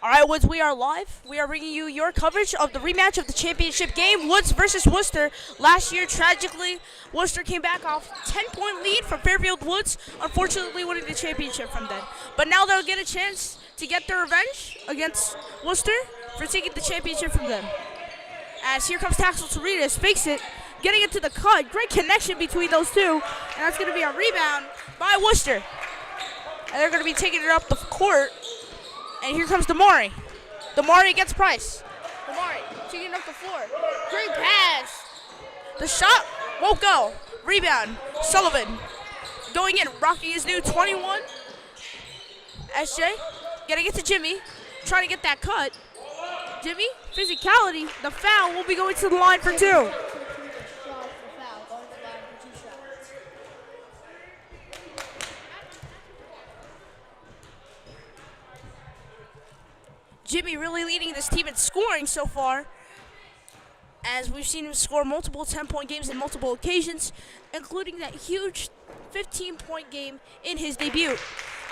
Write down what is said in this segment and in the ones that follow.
All right, Woods, we are live. We are bringing you your coverage of the rematch of the championship game, Woods versus Wooster. Last year, tragically, Wooster came back off 10-point lead from Fairfield Woods, unfortunately winning the championship from then. But now they'll get a chance to get their revenge against Wooster for taking the championship from them. As here comes Taxel Toritas, fakes it, getting it to the cut. Great connection between those two, and that's going to be a rebound by Wooster. And they're going to be taking it up the court. And here comes DeMartino. DeMartino gets Price. DeMartino taking up the floor. Great pass. The shot won't go. Rebound. Sullivan going in, rocking his new 21. SJ getting it to Jimmy. Trying to get that cut. Jimmy, physicality. The foul will be going to the line for two. Jimmy really leading this team in scoring so far, as we've seen him score multiple 10-point games in multiple occasions, including that huge 15-point game in his debut,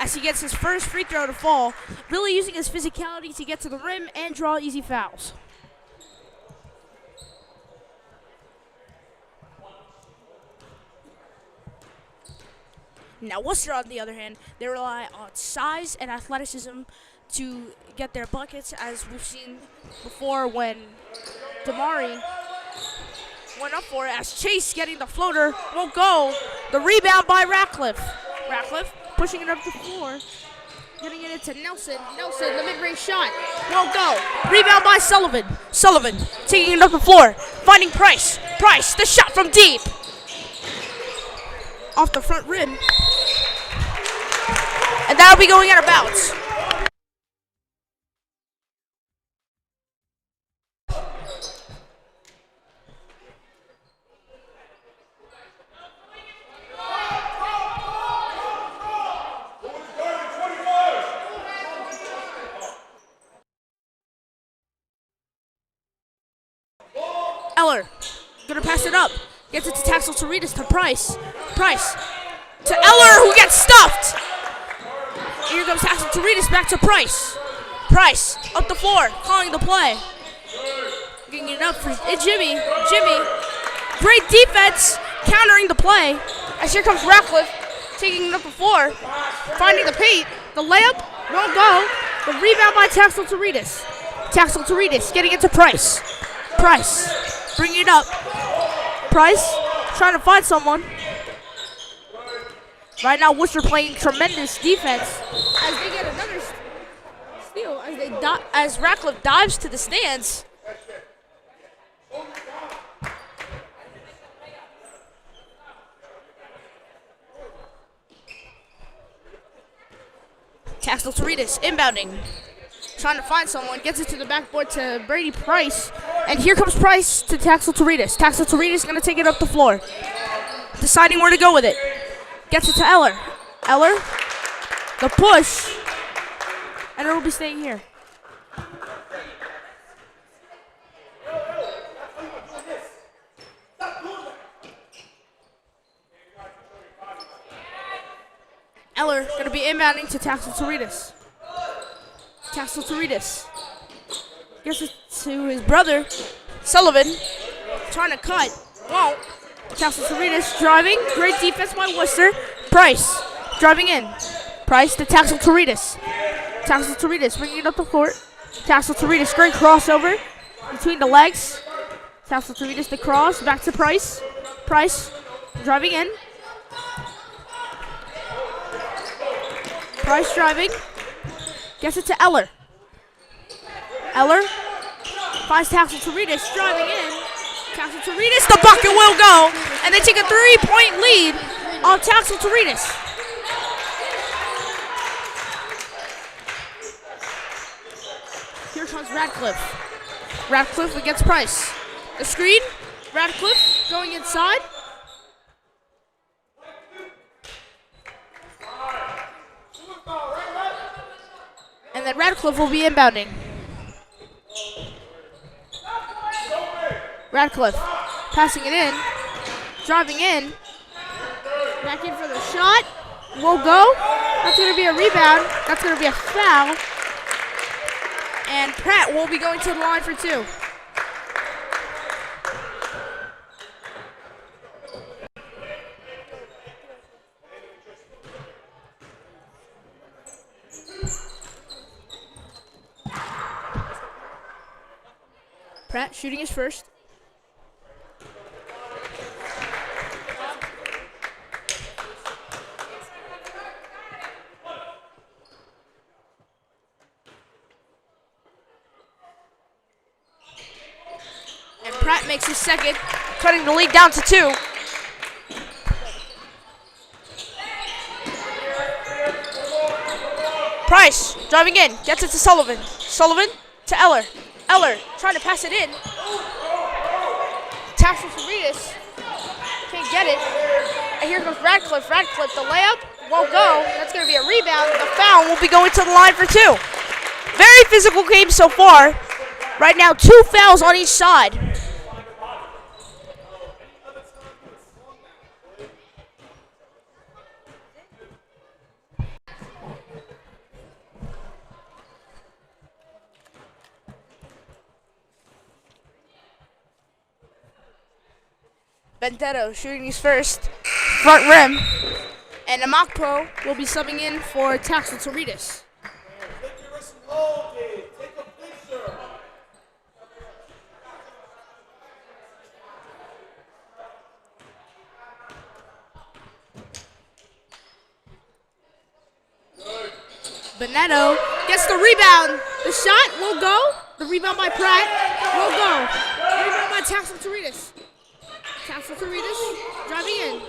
as he gets his first free throw to fall, really using his physicality to get to the rim and draw easy fouls. Now Worcester, on the other hand, they rely on size and athleticism to get their buckets, as we've seen before when DeMartino went up for it, as Chase getting the floater won't go. The rebound by Ratcliffe. Ratcliffe pushing it up the floor, getting it into Nelson. Nelson, the mid-range shot won't go. Rebound by Sullivan. Sullivan taking it up the floor, finding Price. Price, the shot from deep. Off the front rim. And that'll be going out of bounds. Eller, gonna pass it up. Gets it to Taxel Toritas to Price. Price to Eller, who gets stuffed. Here comes Taxel Toritas back to Price. Price up the floor, calling the play. Getting it up for Jimmy. Jimmy, great defense, countering the play. As here comes Ratcliffe, taking it up the floor, finding the paint. The layup won't go. The rebound by Taxel Toritas. Taxel Toritas getting it to Price. Price, bringing it up. Price trying to find someone. Right now, Worcester playing tremendous defense as they get another steal as Ratcliffe dives to the stands. Taxel Toritas inbounding, trying to find someone, gets it to the backboard to Brady Price, and here comes Price to Taxel Toritas. Taxel Toritas gonna take it up the floor, deciding where to go with it. Gets it to Eller. Eller, the push, and it will be staying here. Eller gonna be inbounding to Taxel Toritas. Taxel Toritas gets it to his brother, Sullivan, trying to cut, won't. Taxel Toritas driving, great defense by Worcester. Price driving in. Price to Taxel Toritas. Taxel Toritas bringing it up the court. Taxel Toritas, great crossover between the legs. Taxel Toritas the cross, back to Price. Price driving in. Price driving, gets it to Eller. Eller finds Taxel Toritas driving in. Taxel Toritas, the bucket will go, and they take a 3-point lead on Taxel Toritas. Here comes Ratcliffe. Ratcliffe against Price. The screen, Ratcliffe going inside. And then Ratcliffe will be inbounding. Ratcliffe passing it in, driving in, back in for the shot, will go. That's going to be a rebound. That's going to be a foul. And Pratt will be going to the line for 2. Pratt shooting his first. And Pratt makes his second, cutting the lead down to 2. Price driving in, gets it to Sullivan. Sullivan to Eller. Eller trying to pass it in. Tackle for Reedus. Can't get it. And here comes Radcliffe. Radcliffe, the layup won't go. That's going to be a rebound. The foul will be going to the line for 2. Very physical game so far. Right now, 2 fouls on each side. Bentetto shooting his first, front rim, and Amakpo will be subbing in for Taxel Torides. Benetto gets the rebound. The shot will go. The rebound by Pratt will go. Rebound by Taxel Torides. Taxel Torides driving in.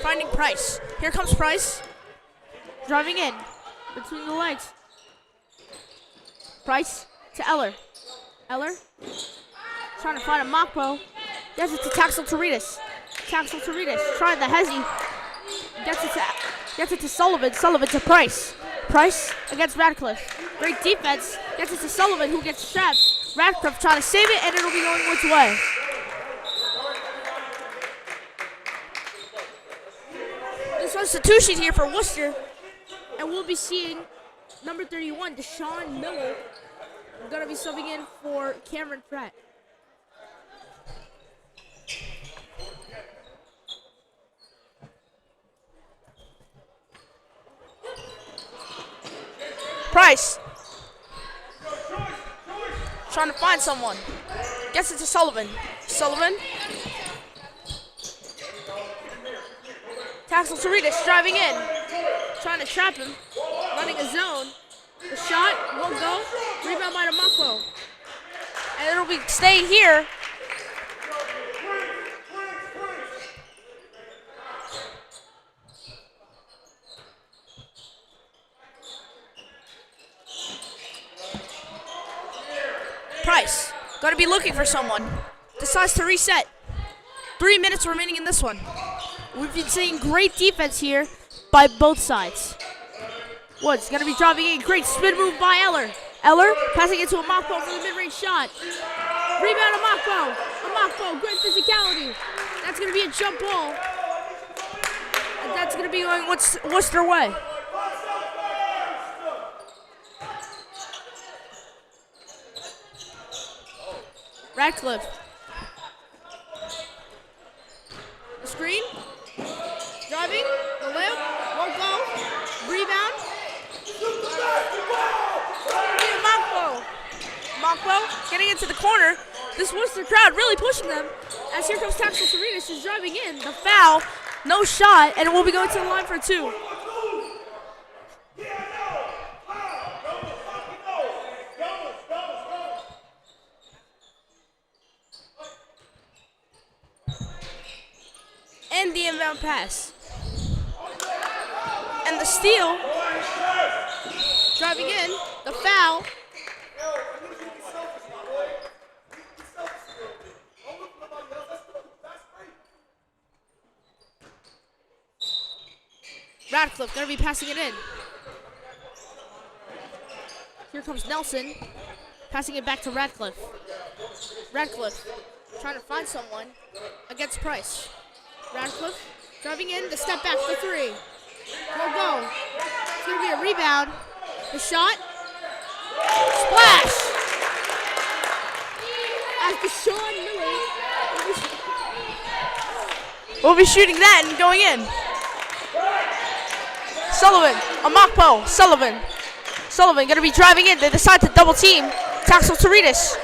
Finding Price. Here comes Price. Driving in. Between the legs. Price to Eller. Eller trying to find a Makpo. Gets it to Taxel Torides. Taxel Torides trying the hezzy. Gets it to Sullivan. Sullivan to Price. Price against Radcliffe. Great defense. Gets it to Sullivan, who gets trapped. Radcliffe trying to save it, and it'll be going which way? This one's Shtufaj here for Wooster. And we'll be seeing number 31, Deshaun Miller, going to be subbing in for Cameron Pratt. Price. Trying to find someone. Gets it to Sullivan. Sullivan. Taxel Torides driving in. Trying to trap him. Running a zone. The shot won't go. Rebound by Amakpo. And it'll be staying here. Price, going to be looking for someone. Decides to reset. 3 minutes remaining in this one. We've been seeing great defense here by both sides. Woods going to be driving in. Great spin move by Eller. Eller passing it to Amakpo for the mid-range shot. Rebound Amakpo. Amakpo, great physicality. That's going to be a jump ball. And that's going to be going Worcester way. Radcliffe. The screen. Driving. The layup. Won't go. Rebound. Makpo. Makpo getting into the corner. This Worcester crowd really pushing them. As here comes Taxel Torides, who's driving in. The foul. No shot. And it will be going to the line for 2. And the inbound pass. And the steal. Driving in. The foul. Radcliffe going to be passing it in. Here comes Nelson. Passing it back to Radcliffe. Radcliffe trying to find someone against Price. Radcliffe driving in, the step back for 3. Will go. rebound. The shot. Splash! As Deshaun Miller will be shooting that and going in. Sullivan, Amakpo, Sullivan gonna be driving in. They decide to double team. Taxel Toritas.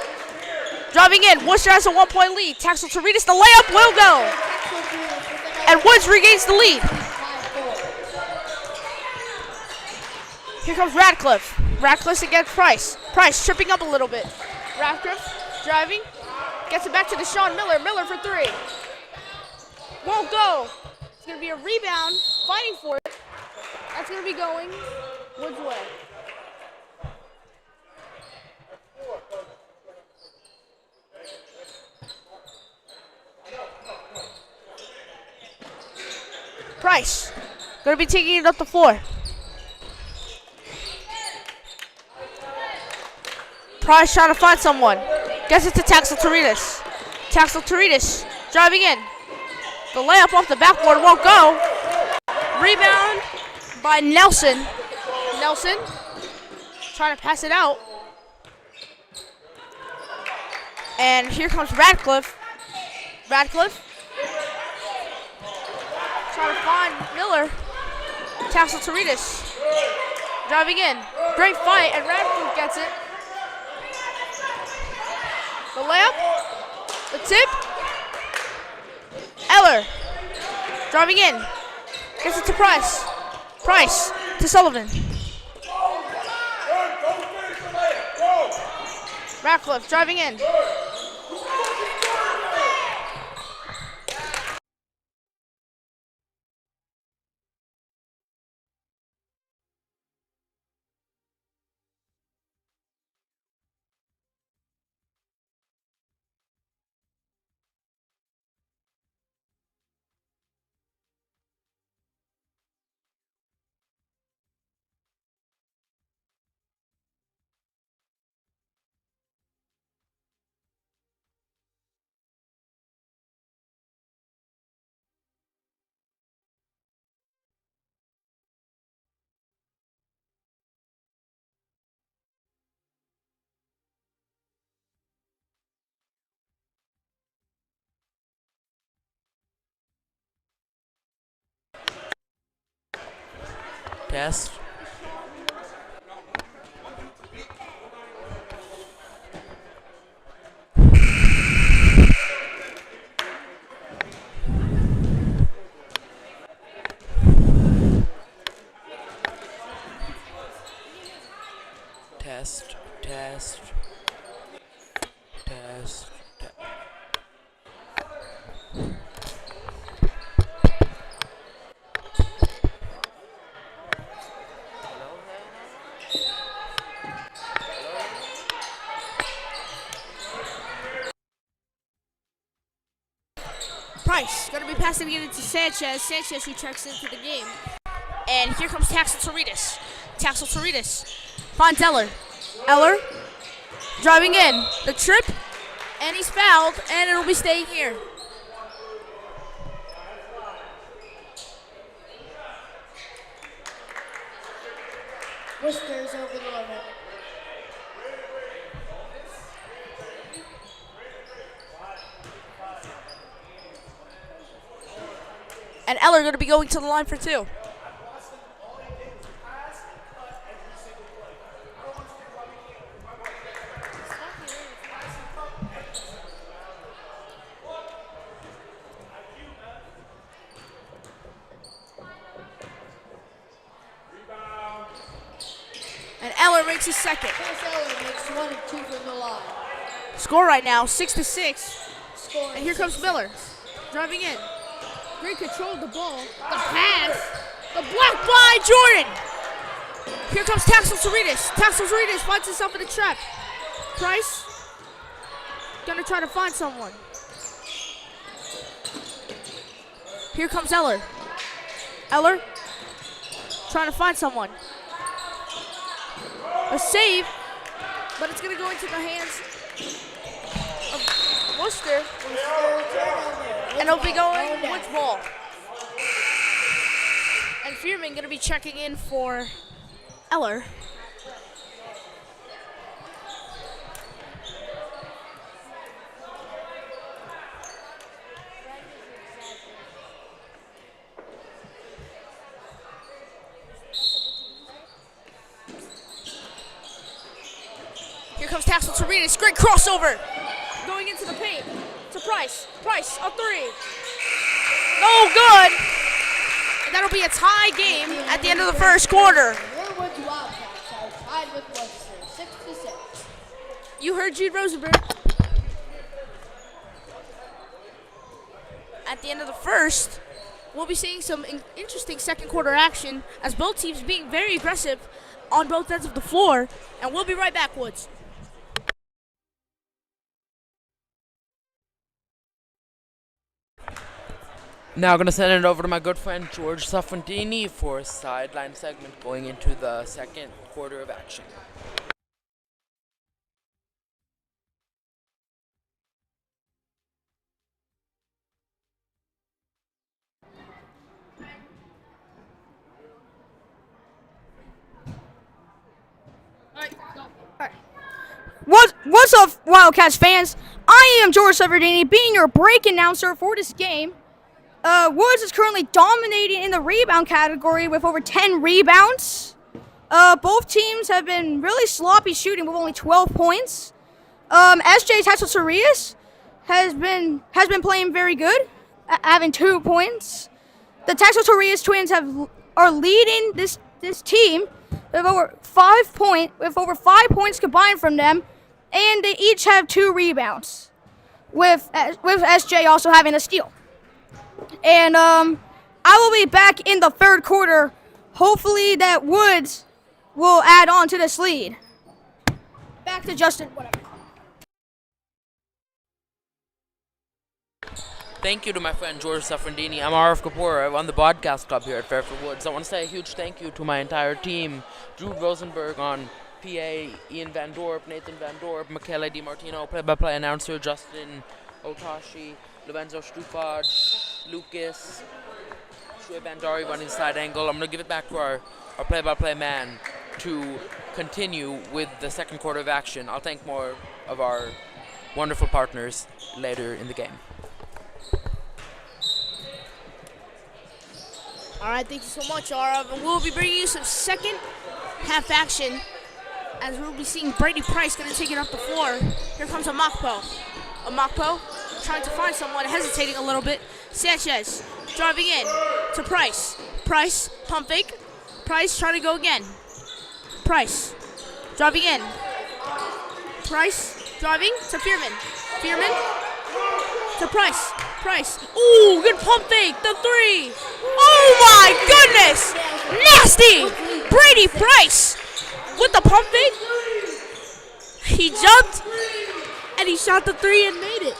Driving in. Worcester has a 1-point lead. Taxel Toritas, the layup will go. And Woods regains the lead. Here comes Radcliffe. Radcliffe against Price. Price tripping up a little bit. Radcliffe driving. Gets it back to Deshaun Miller. Miller for three. Won't go. It's going to be a rebound. Fighting for it. That's going to be going Woods' way. Price. Going to be taking it up the floor. Price trying to find someone. Gets it to Taxel Toritas. Taxel Toritas driving in. The layup off the backboard won't go. Rebound by Nelson. Nelson trying to pass it out. And here comes Radcliffe. Radcliffe trying to find Miller. Taxel Toritas driving in. Great fight, and Radcliffe gets it. The layup, the tip. Eller driving in. Gets it to Price. Price to Sullivan. Radcliffe driving in. Test. Test. Test. Test. Price gonna be passing it into Sanchez. Sanchez who checks into the game. And here comes Taxel Toritas. Taxel Toritas finds Eller. Eller driving in. The trip. And he's fouled. And it'll be staying here. Worcester's over the limit. And Eller going to be going to the line for two. And Eller makes his second. Eller makes 1 and 2 from the line. Score right now, 6-6. Scoring And here comes Miller, driving in. Great control of the ball. The pass. The block by Jordan. Here comes Taxel Toritas. Taxel Toritas finds himself in a trap. Price gonna try to find someone. Here comes Eller. Eller trying to find someone. A save, but it's gonna go into the hands of Wooster. And it'll be going Woods ball. And Fearman gonna be checking in for Eller. Here comes Taxel to Reedus. Great crossover. Going into the paint to Price. Price, a three. No good. And that'll be a tie game at the end of the first quarter. Your Woods Wildcats are tied with Wooster, 6-6. You heard Jude Rosenberg. At the end of the first, we'll be seeing some interesting second quarter action as both teams being very aggressive on both ends of the floor. And we'll be right back, Woods. Now going to send it over to my good friend George Suffrendini for a sideline segment going into the second quarter of action. What's up, Wildcats fans? I am George Suffrendini, being your break announcer for this game. Woods is currently dominating in the rebound category with over 10 rebounds. Both teams have been really sloppy shooting with only 12 points. SJ's Taxel has been playing very good, having 2 points. The Taxel twins are leading this team with over 5 points combined from them, and they each have 2 rebounds, with SJ also having a steal. And I will be back in the third quarter. Hopefully that Woods will add on to this lead. Back to Justin, whatever. Thank you to my friend George Suffrendini. I'm Arav Kapoor. I run the broadcast club here at Fairfield Woods. I want to say a huge thank you to my entire team. Jude Rosenberg on PA, Ian Van Dorpe, Nathan Van Dorpe, Michele DeMartino, play-by-play announcer Justin, Otoshi, Lorenzo Shtufaj, Lucas, Shrey Bandari running side angle. I'm going to give it back to our play-by-play man to continue with the second quarter of action. I'll thank more of our wonderful partners later in the game. All right, thank you so much, Arav. And we'll be bringing you some second half action as we'll be seeing Brady Price going to take it off the floor. Here comes Amakpo. Amakpo trying to find someone, hesitating a little bit. Sanchez driving in to Price. Price, pump fake. Price trying to go again. Price driving in. Price driving to Fearman. Fearman to Price. Price. Ooh, good pump fake. The three. Oh my goodness! Nasty! Brady Price with the pump fake. He jumped and he shot the three and made it.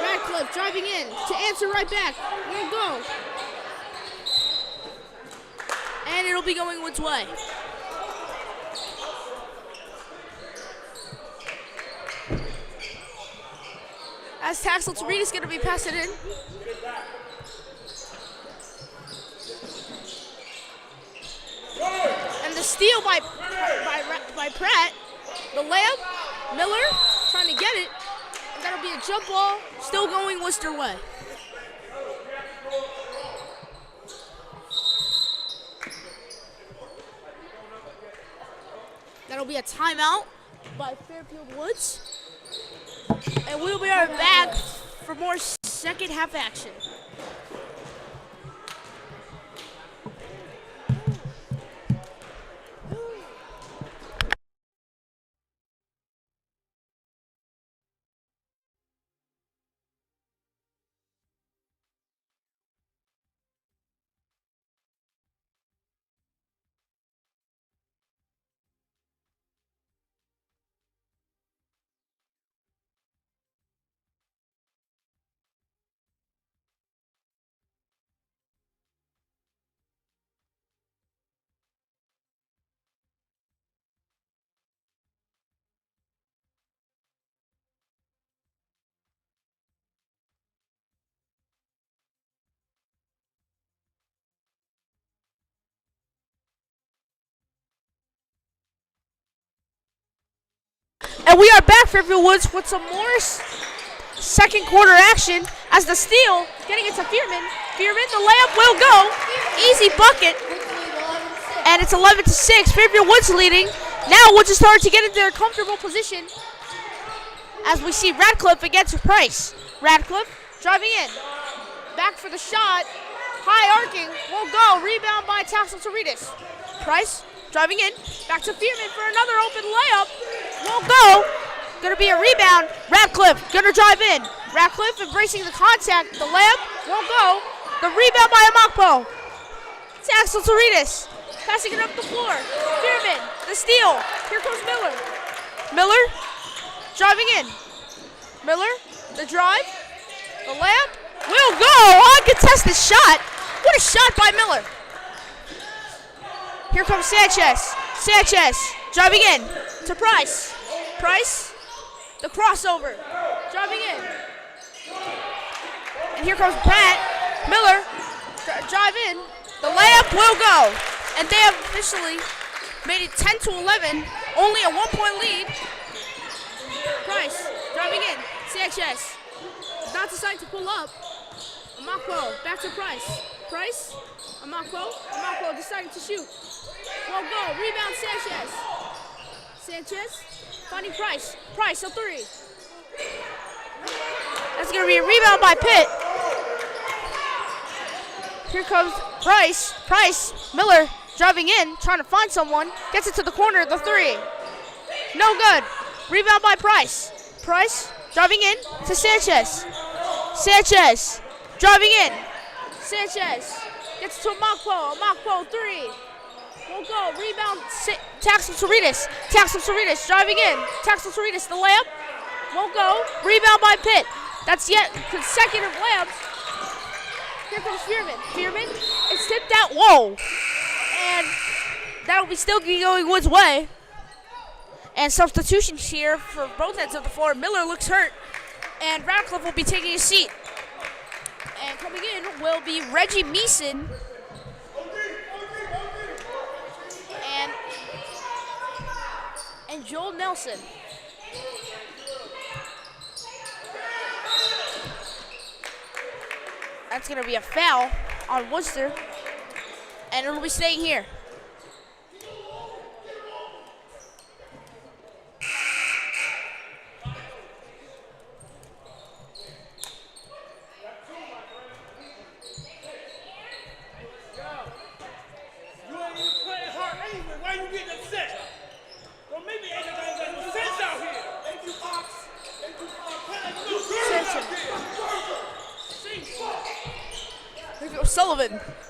Radcliffe driving in to answer right back. We'll go. And it'll be going Woods' way. As Taxel Tarita's going to be passing in. And the steal by Pratt. The layup, Miller trying to get it. And that'll be a jump ball, still going Wooster way. That'll be a timeout by Fairfield Woods. And we'll be right back for more second half action. And we are back, Fairfield Woods, with some more second quarter action as the steal getting it to Fearman. Fearman, the layup will go. Easy bucket. And it's 11-6. Fairfield Woods leading. Now Woods is starting to get into their comfortable position as we see Radcliffe against Price. Radcliffe driving in. Back for the shot. High arcing. Will go. Rebound by Tassel Torides. Price driving in. Back to Fearman for another open layup. Will go. Gonna be a rebound. Radcliffe gonna drive in. Radcliffe embracing the contact. The layup won't go. The rebound by Amakpo. Tassel Torides. Passing it up the floor. Fearman, the steal. Here comes Miller. Miller driving in. Miller, the drive. The layup will go. Uncontested shot. What a shot by Miller. Here comes Sanchez. Sanchez driving in to Price. Price, the crossover. Driving in. And here comes Pratt. Miller, drive in. The layup will go. And they have officially made it 10-11, only a 1-point lead. Price driving in. Sanchez not deciding to pull up. Amakpo back to Price. Price, Amakpo deciding to shoot. Won't go. Rebound Sanchez. Sanchez finding Price. Price a three. That's gonna be a rebound by Pitt. Here comes Price. Price, Miller driving in, trying to find someone. Gets it to the corner, the three. No good. Rebound by Price. Price driving in to Sanchez. Sanchez driving in. Sanchez gets to Amakpo. Amakpo, three. Won't go. Rebound, Tassel Torides. Tassel Torides driving in. Tassel Torides, the layup. Won't go. Rebound by Pitt. That's yet consecutive layups. Here comes Fearman. Fearman is tipped out. Whoa. And that'll be still going Woods' way. And substitutions here for both ends of the floor. Miller looks hurt. And Radcliffe will be taking a seat. And coming in will be Reggie Meeson. And Joel Nelson. That's going to be a foul on Wooster. And it'll be staying here.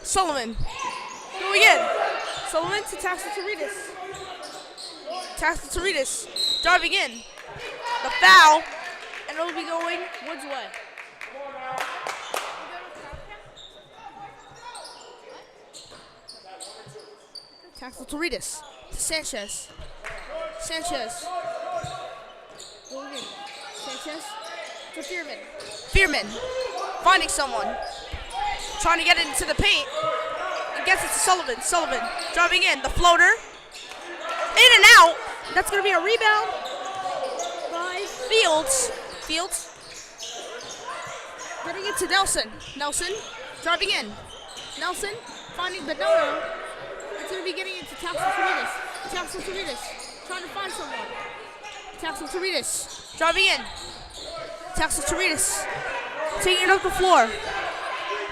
Sullivan going in. Sullivan to Tassel Torides. Tassel Torides driving in. The foul, and it'll be going Woods' way. Tassel Torides to Sanchez. Sanchez going in. Sanchez to Fearman. Fearman finding someone. Trying to get it into the paint. And gets it to Sullivan. Sullivan driving in. The floater. In and out. That's going to be a rebound by Fields. Fields. Getting it to Nelson. Nelson driving in. Nelson finding Benotto. It's going to be getting it to Tassel Torides. Tassel Torides trying to find someone. Tassel Torides driving in. Tassel Torides taking it up the floor.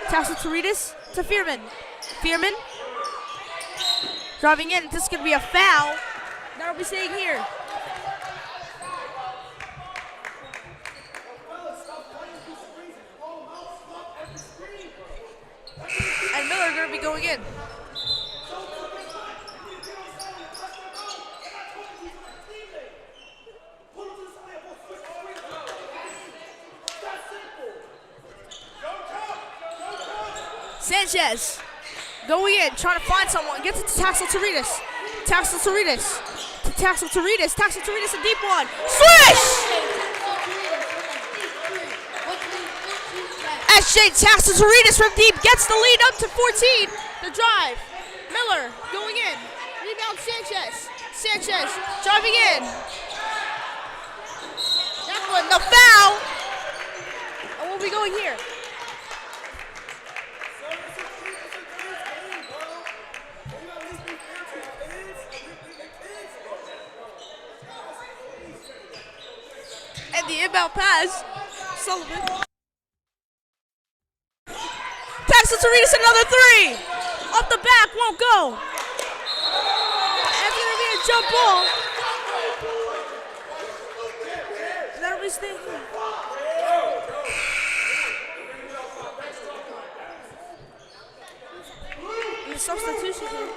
Tassel Torides to Fearman. Fearman driving in. This is going to be a foul. That'll be staying here. And Miller going to be going in. Sanchez going in, trying to find someone. Gets it to Tassel Torides. Tassel Torides to Tassel Torides. Tassel Torides, a deep one. Swish! SJ Tassel Torides from deep gets the lead up to 14. The drive. Miller going in. Rebound Sanchez. Sanchez driving in. Sullivan, the foul. And we'll be going here. And the inbound pass, Sullivan. Taxel to Ritas, another three. Off the back, won't go. That's gonna be a jump ball. That'll be staying here. And the substitution here.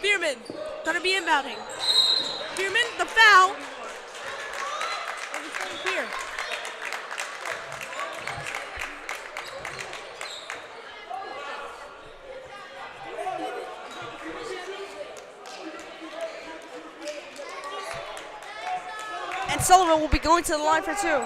Bierman, gonna be inbounding. Bierman, the foul. Here. And Sullivan will be going to the line for two.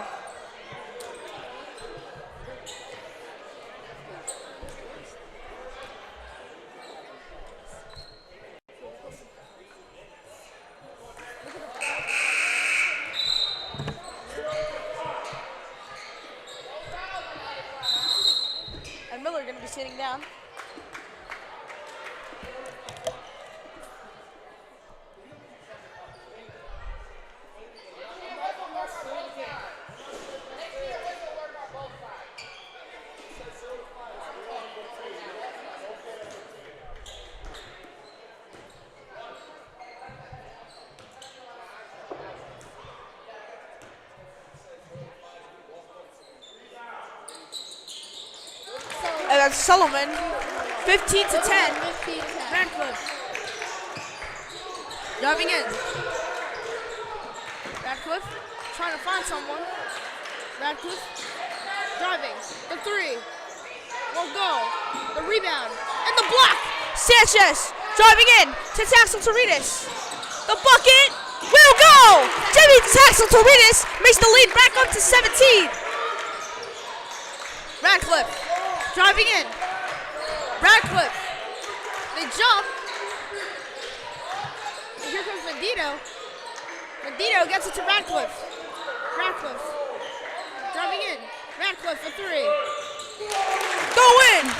Sitting down. And that's Sullivan, 15 to 10. Radcliffe. Driving in. Radcliffe trying to find someone. Radcliffe driving. The three. Won't go. The rebound. And the block. Sanchez driving in to Taxel Torides. The bucket will go. Jimmy Taxel Torides makes the lead back up to 17. Radcliffe. Driving in. Radcliffe. They jump. And here comes Mendito. Mendito gets it to Radcliffe. Radcliffe. Driving in. Radcliffe for three. Go in.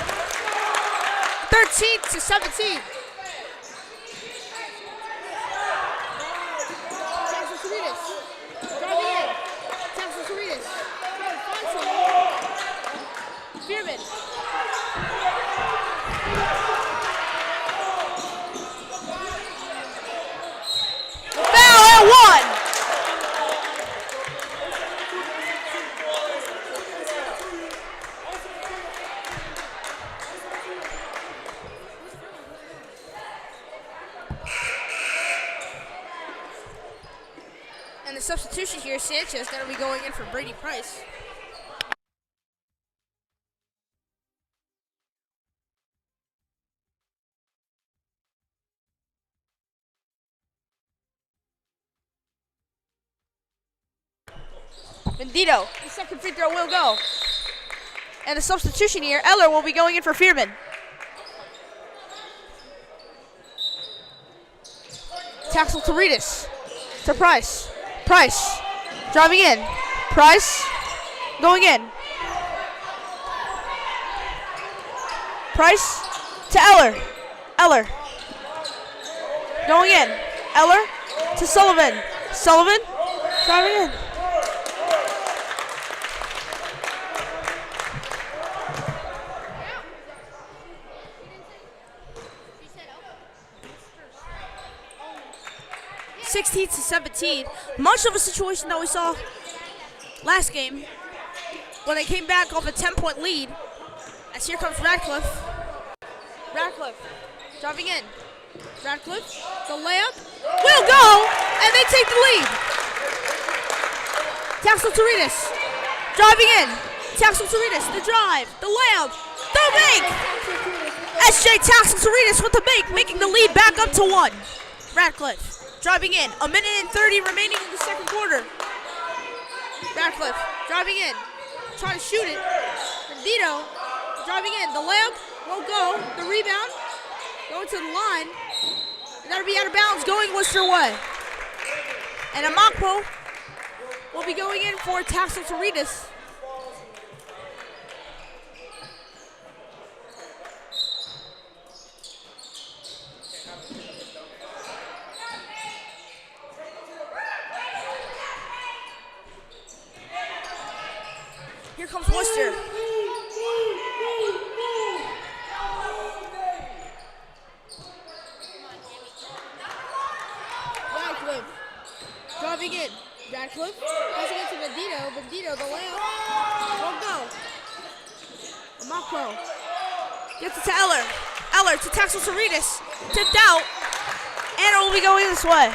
13 to 17. Taxel Torides. Driving in. Taxel Torides. Trying to find someone. Bierman. Foul at one. And the substitution here, Sanchez, that'll be going in for Brady Price. Mendito, the second free throw will go. And a substitution here, Eller will be going in for Fearman. Taxel to Ritas, to Price. Price, driving in. Price, going in. Price to Eller. Eller, going in. Eller to Sullivan. Sullivan, driving in. (16 to 17). Much of a situation that we saw last game when they came back off a 10-point lead. As here comes Radcliffe. Radcliffe driving in. Radcliffe, the layup will go, and they take the lead. Taxel Torides driving in. Taxel Torides, the drive, the layup, the make. SJ Taxel Torides with the make, making the lead back up to 1. Radcliffe driving in. A minute and 30 remaining in the second quarter. Radcliffe driving in, trying to shoot it. Mendito driving in. The layup won't go. The rebound going to the line. And that'll be out of bounds, going Wooster way. And Amakpo will be going in for Taxel Toritas. Here comes Wooster. Radcliffe driving in. Radcliffe passing it to Bandito. Bandito, the layup won't go. Amakpo gets it to Eller. Eller to Taxel Toritas. Tipped out. And it will be going this way.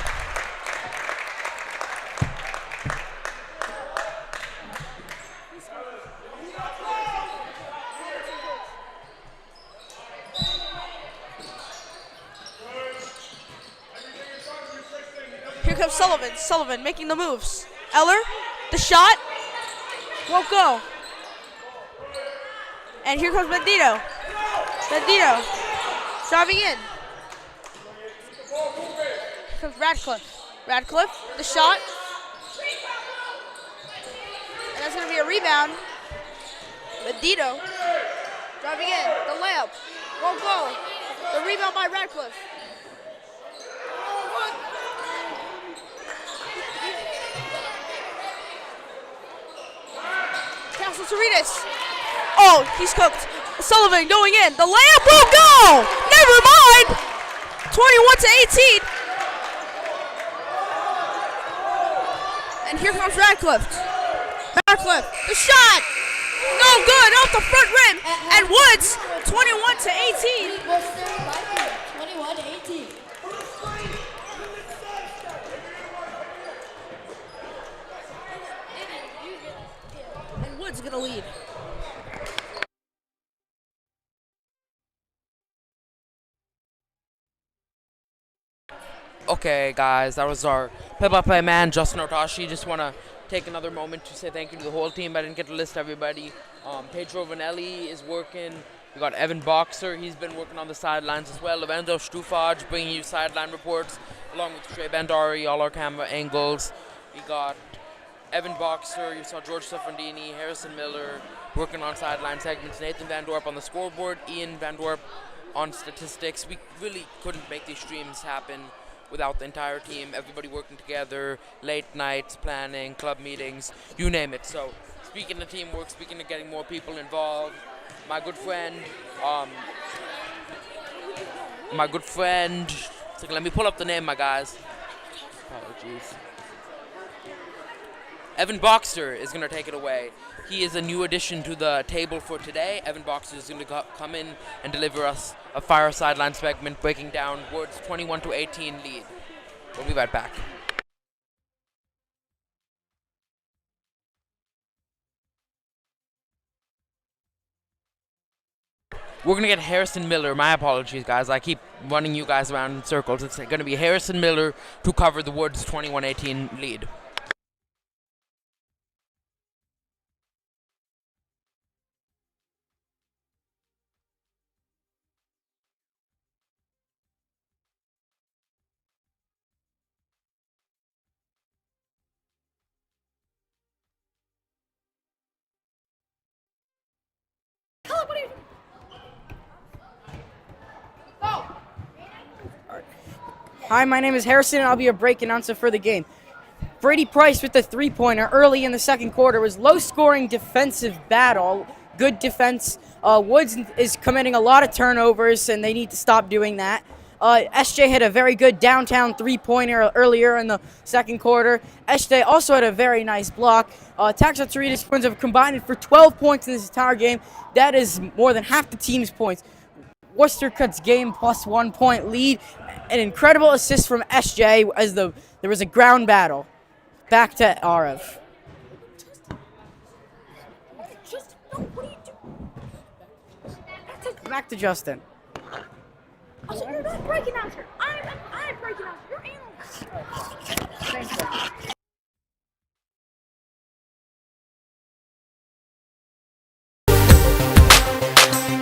Here comes Sullivan. Sullivan making the moves. Eller, the shot won't go. And here comes Bandito. Bandito driving in. Here comes Radcliffe. Radcliffe, the shot. And that's going to be a rebound. Bandito driving in. The layup won't go. The rebound by Radcliffe. Taxel Toritas. Oh, he's cooked. Sullivan going in. The layup will go. Never mind. 21-18. And here comes Radcliffe. Radcliffe, the shot. No good, off the front rim. And Woods, 21-18. 21-18. And Woods gonna lead. Okay, guys, that was our play-by-play man, Justin Otoshi. Just want to take another moment to say thank you to the whole team. I didn't get to list everybody. Pedro Rinelli is working. We got Evan Boxer. He's been working on the sidelines as well. Lorenzo Shtufaj bringing you sideline reports, along with Shrey Bandari, all our camera angles. We got Evan Boxer. You saw George Suffrendini, Harrison Miller working on sideline segments. Nathan Van Dorpe on the scoreboard. Ian Van Dorpe on statistics. We really couldn't make these streams happen without the entire team, everybody working together, late nights, planning, club meetings, you name it. So, speaking of teamwork, speaking of getting more people involved, my good friend, so let me pull up the name, my guys. Apologies. Evan Boxer is going to take it away. He is a new addition to the table for today. Evan Boxer is going to come in and deliver us a fire sideline segment breaking down Woods' 21-18 lead. We'll be right back. We're going to get Harrison Miller. My apologies, guys. I keep running you guys around in circles. It's going to be Harrison Miller to cover the Woods' 21-18 lead. Hi, my name is Harrison, and I'll be your break announcer for the game. Brady Price with the three-pointer early in the second quarter was low-scoring defensive battle. Good defense. Woods is committing a lot of turnovers, and they need to stop doing that. SJ hit a very good downtown three-pointer earlier in the second quarter. SJ also had a very nice block. Taxel Toritas Twins have combined for 12 points in this entire game. That is more than half the team's points. Worcester cuts game plus 1 point lead. An incredible assist from SJ as there was a ground battle. Back to Arav. Back to Justin. Also, you're not break announcer. I'm break announcer. You're analyst. Thank you.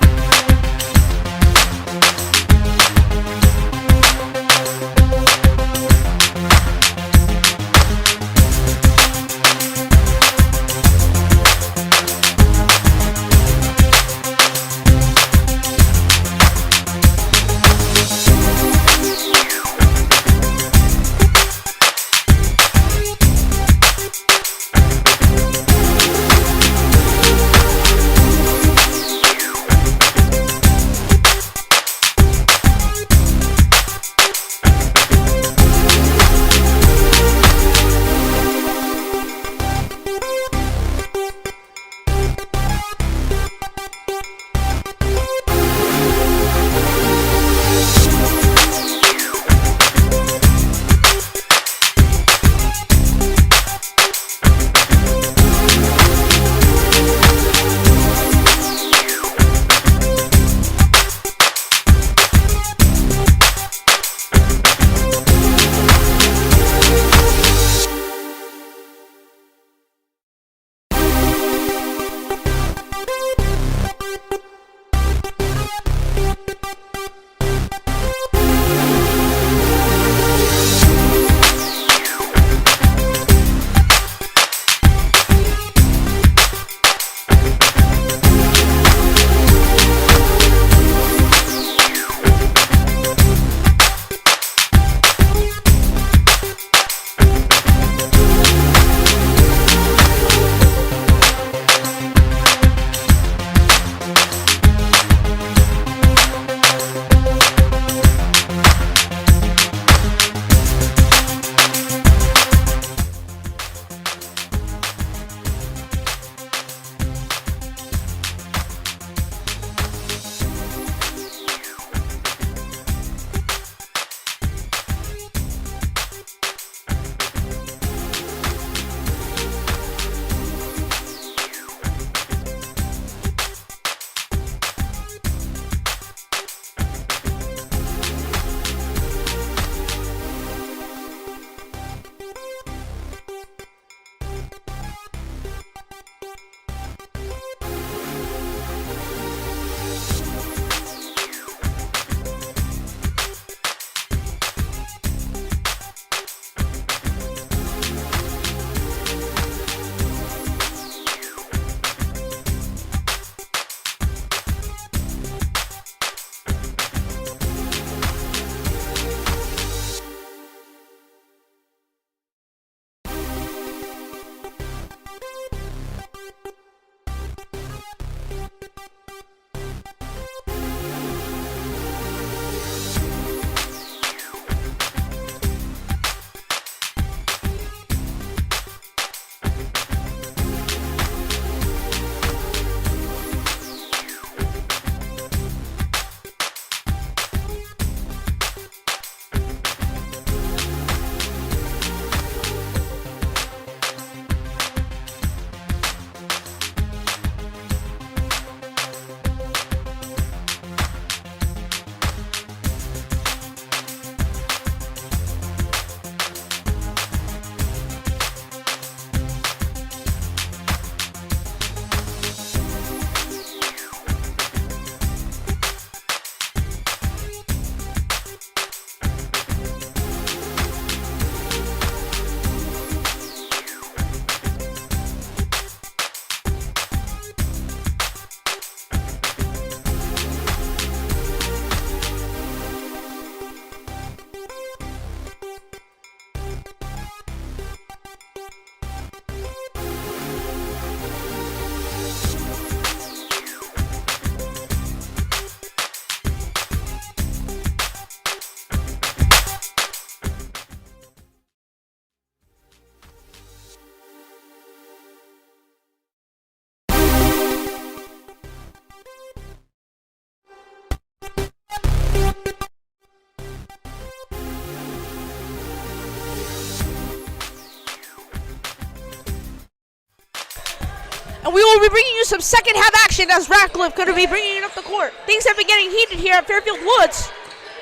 And we will be bringing you some second half action as Ratcliffe going to be bringing it up the court. Things have been getting heated here at Fairfield Woods.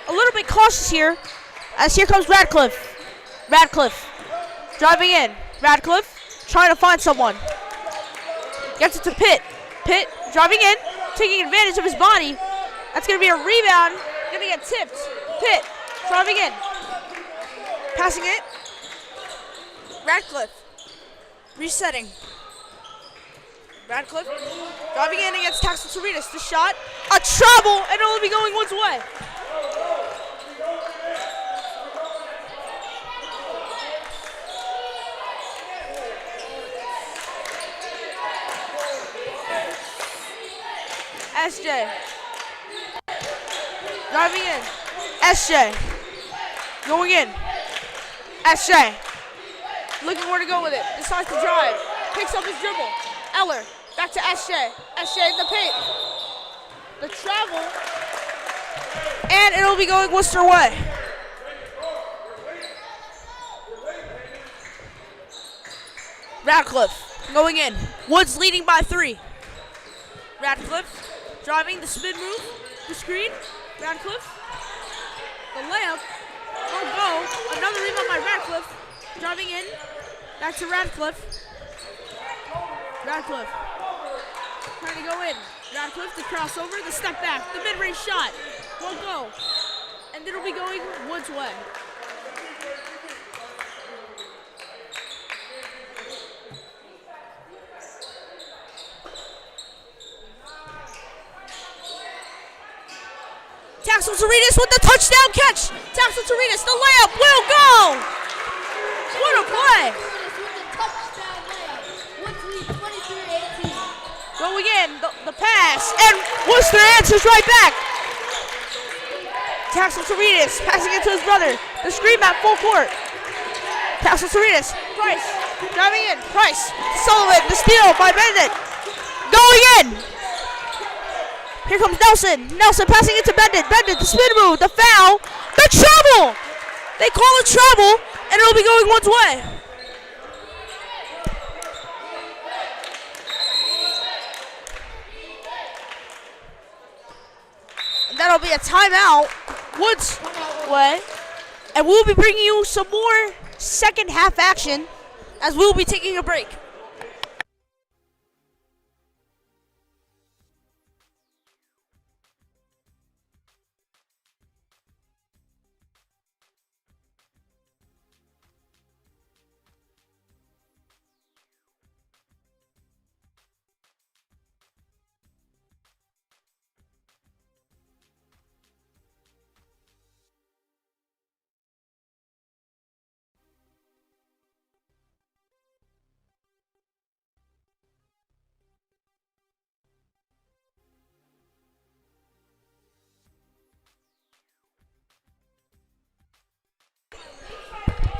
A little bit cautious here, as here comes Ratcliffe. Ratcliffe driving in. Ratcliffe trying to find someone. Gets it to Pitt. Pitt driving in, taking advantage of his body. That's going to be a rebound. Going to get tipped. Pitt driving in. Passing it. Ratcliffe resetting. Ratcliffe driving in against Taxel-Toritas. The shot, a travel, and it'll be going Woods' way. SJ driving in. SJ going in. SJ looking where to go with it. Decides to drive. Picks up his dribble. Eller back to SJ. SJ in the paint. The travel. And it'll be going Wooster way. Ratcliffe going in. Woods leading by 3. Ratcliffe driving the spin move. The screen. Ratcliffe. The layup. Oh, go. Another rebound by Ratcliffe. Driving in. Back to Ratcliffe. Ratcliffe trying to go in. Ratcliffe, the crossover, the step back, the mid-range shot. Won't go. And it'll be going Woods' way. Taxel-Toritas with the touchdown catch. Taxel-Toritas, the layup will go. What a play. Going in, the pass, and Wooster answers right back. Taxel-Toritas passing it to his brother. The screen at full court. Taxel-Toritas, Price driving in. Price, Sullivan, the steal by Bennett. Going in. Here comes Nelson. Nelson passing it to Bennett. Bennett, the spin move, the foul, the trouble. They call it trouble, and it'll be going Woods' way. That'll be a timeout, Woods' way. And we'll be bringing you some more second half action as we'll be taking a break.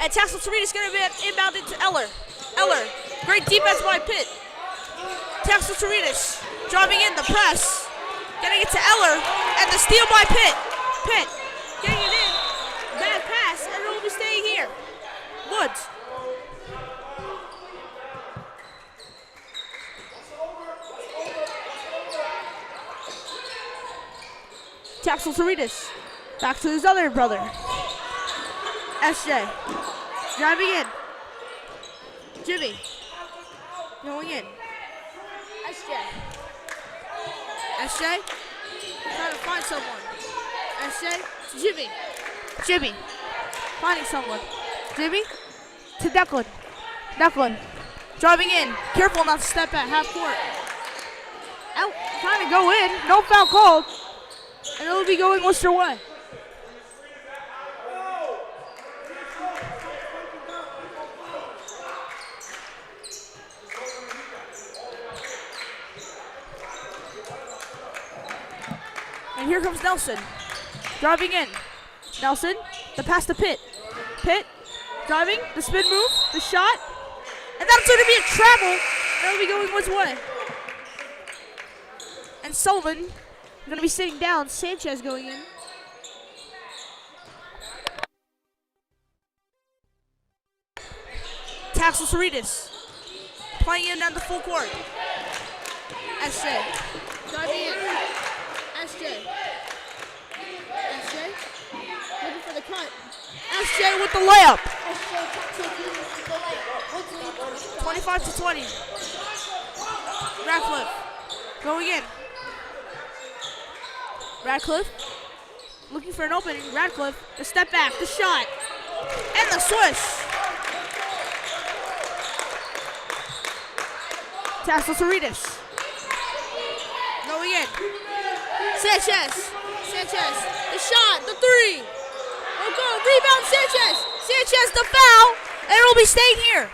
And Taxel-Toritas is going to be inbounded to Eller. Eller, great defense by Pitt. Taxel-Toritas driving in the press. Getting it to Eller, and the steal by Pitt. Pitt getting it in. Bad pass, and it will be staying here. Woods. Taxel-Toritas back to his other brother. SJ driving in. Jimmy going in. SJ trying to find someone. SJ to Jimmy. Jimmy finding someone. Jimmy to Declan. Declan driving in. Careful not to step at half court. Out trying to go in. No foul called. And it'll be going Wooster way. And here comes Nelson, driving in. Nelson, the pass to Pitt. Pitt, driving, the spin move, the shot. And that's going to be a travel. That'll be going Woods' way. And Sullivan going to be sitting down. Sanchez going in. Taxel-Toritas playing in down the full court. SJ. Driving in. SJ. SJ. Looking for the cut. SJ with the layup. SJ taking the layup. Woods lead 25 to 20. Radcliffe going in. Radcliffe looking for an opening. Radcliffe, the step back, the shot, and the swish. Tassel Cerritos. Going in. Sanchez, the shot, the three. Oh, go, rebound Sanchez. Sanchez, the foul, and it'll be staying here.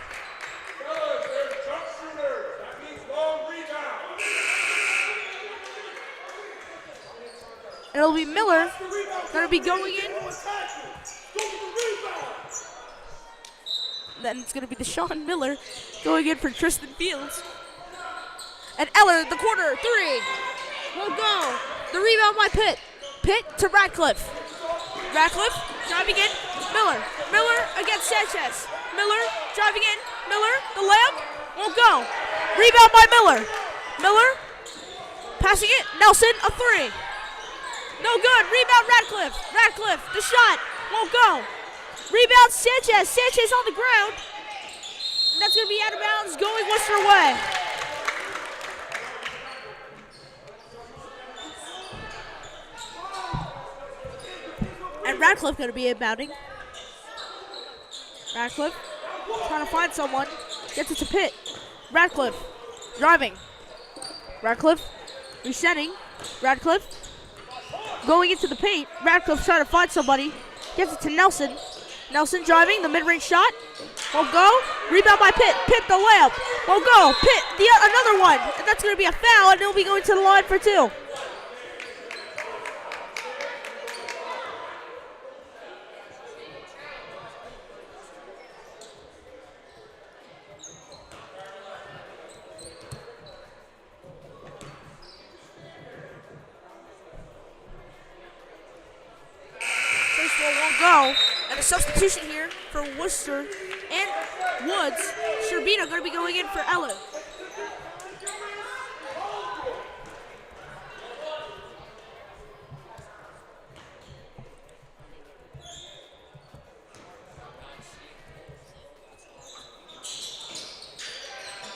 It'll be Miller, gonna be going in. Then it's gonna be Deshaun Miller going in for Tristan Fields. And Eller, the corner, three. Will go. The rebound by Pitt. Pitt to Radcliffe. Radcliffe driving in. Miller against Sanchez. Miller driving in. Miller, the layup, won't go. Rebound by Miller passing it. Nelson, a three. No good. Rebound Radcliffe, the shot won't go. Rebound Sanchez. Sanchez on the ground. And that's going to be out of bounds, going Worcester way. And Radcliffe going to be inbounding. Radcliffe trying to find someone. Gets it to Pitt. Radcliffe driving. Radcliffe resetting. Radcliffe going into the paint. Radcliffe trying to find somebody. Gets it to Nelson. Nelson driving. The mid-range shot won't go. Rebound by Pitt. Pitt the layup won't go. Pitt another one. And that's going to be a foul, and it'll be going to the line for two. Go. And a substitution here for Worcester and Woods. Sherbina going to be going in for Eller.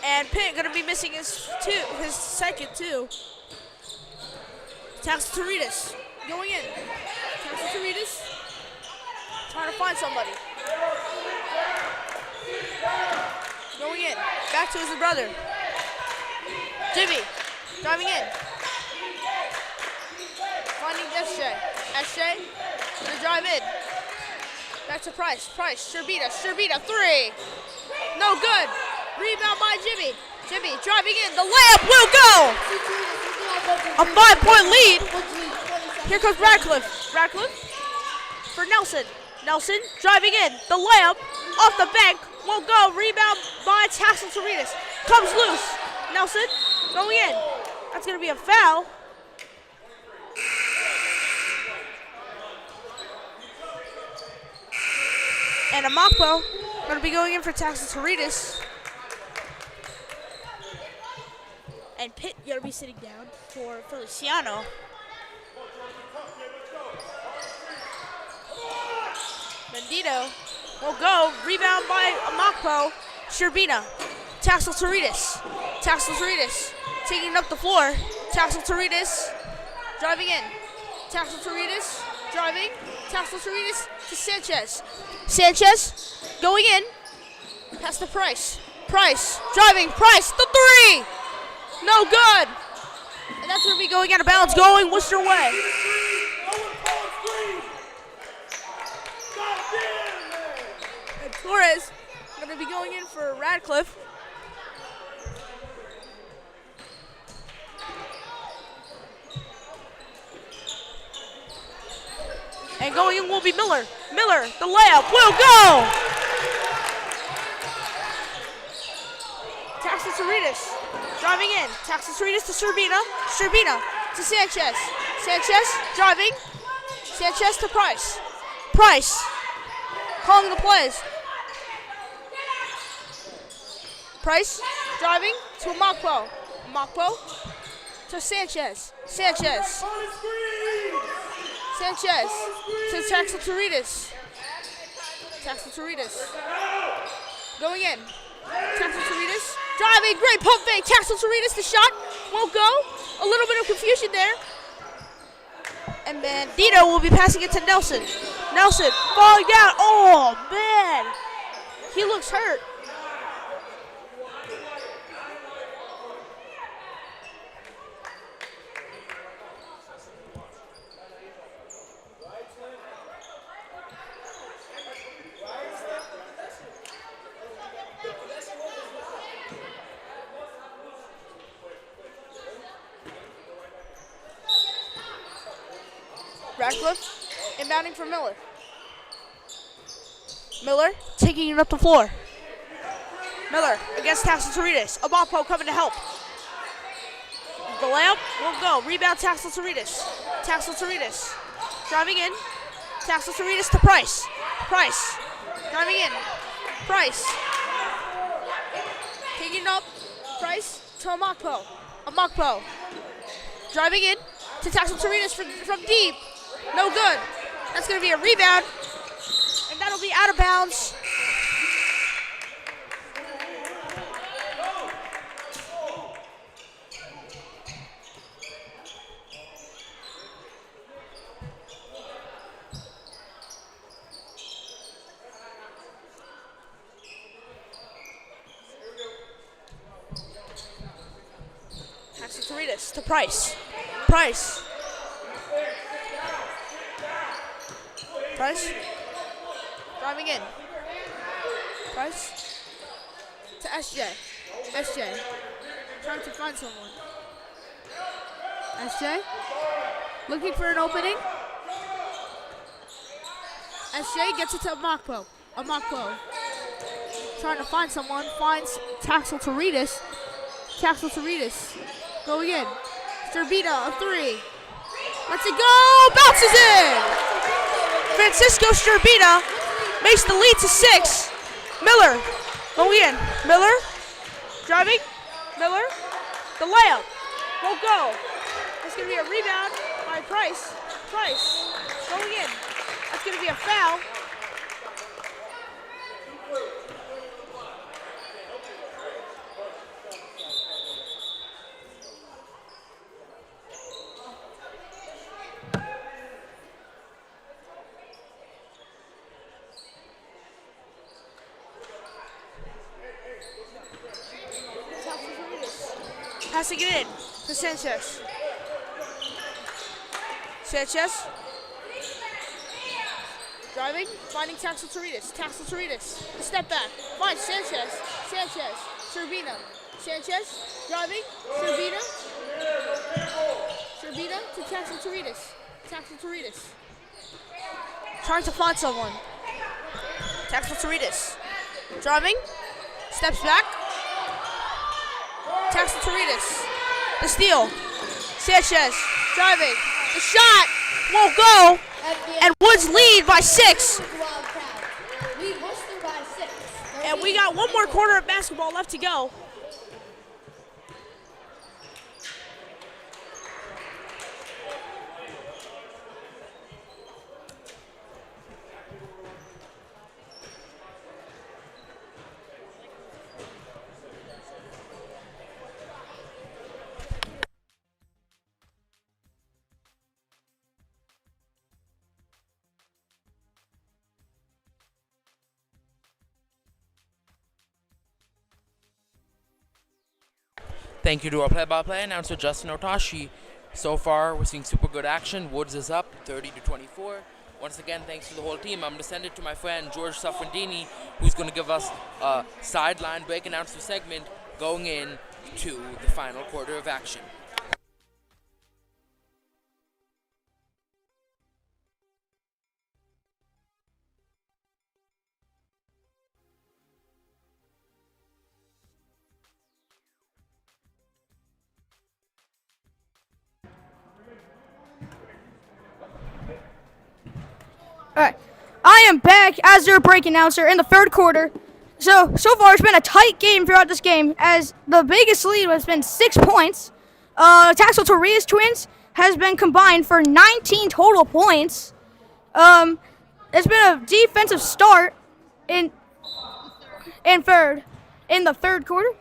And Pitt going to be missing his second two. Taxel Cerritos going in. Taxel Cerritos trying to find somebody. Going in. Back to his brother. Jimmy driving in. Finding SJ. Gonna drive in. Back to Price. Sherbina, three. No good. Rebound by Jimmy. Jimmy driving in. The layup will go. A 5-point lead. Here comes Radcliffe. Radcliffe for Nelson. Nelson driving in. The layup off the bank won't go. Rebound by Tassel Cerritos. Comes loose. Nelson going in. That's going to be a foul. And Amakpo going to be going in for Tassel Cerritos. And Pitt going to be sitting down for Feliciano. Mendito will go. Rebound by Amakpo. Sherbina. Tassel Cerritos. Taking up the floor. Tassel Cerritos driving in. Tassel Cerritos driving. Tassel Cerritos to Sanchez. Sanchez going in. Pass to Price. Price driving. Price the three. No good. And that's going to be going out of bounds. Going Worcester way. And Torres going to be going in for Radcliffe. And going in will be Miller. Miller, the layup will go. Taxel Cerritos driving in. Taxel Cerritos to Sherbina. Sherbina to Sanchez. Sanchez driving. Sanchez to Price. Price calling the plays. Price driving to Amakpo. Amakpo to Sanchez. Sanchez to Taxel Toritas. Going in. Taxel Toritas. Driving. Great pump fake. Taxel Toritas. The shot won't go. A little bit of confusion there. And Bandito will be passing it to Nelson. Nelson falling down. Oh, man. He looks hurt. Radcliffe inbounding for Miller. Miller taking it up the floor. Miller against Taxel Toritas. Amapo coming to help. The layup won't go. Rebound Taxel Toritas. Taxel Toritas driving in. Taxel Toritas to Price. Price driving in. Price taking it up. Price to Amakpo. Amakpo driving in to Taxel Toritas from deep. No good. That's going to be a rebound, and that'll be out of bounds. Taxel Toritas to Price. Price. Price driving in. Price to SJ. SJ trying to find someone. SJ looking for an opening. SJ gets it to Amakpo. Amakpo trying to find someone. Finds Taxel Toritas. Taxel Toritas going in. Zerbina, a three. Lets it go. Bounces in. Francisco Sherbina makes the lead to 6. Miller going in. Miller driving. Miller. The layup won't go. It's going to be a rebound by Price. Price going in. That's going to be a foul. Passing it in to Sanchez. Sanchez driving, finding Taxel Toritas. Taxel Toritas, the step back, finds Sanchez. Sanchez, Sherbina. Sanchez driving, Sherbina. Sherbina to Taxel Toritas. Taxel Toritas trying to find someone. Taxel Toritas driving, steps back. Taxel Toritas, the steal. Sanchez driving, the shot won't go, and Woods lead by 6. And we got one more quarter of basketball left to go. Thank you to our play-by-play announcer, Justin Otoshi. So far, we're seeing super good action. Woods is up 30-24. Once again, thanks to the whole team. I'm going to send it to my friend, George Suffrendini, who's going to give us a sideline break announcer segment going in to the final quarter of action. All right, I am back as your break announcer in the third quarter. So far it's been a tight game throughout this game, as the biggest lead has been 6 points. Taxel Torres twins has been combined for 19 total points. It's been a defensive start in the third quarter.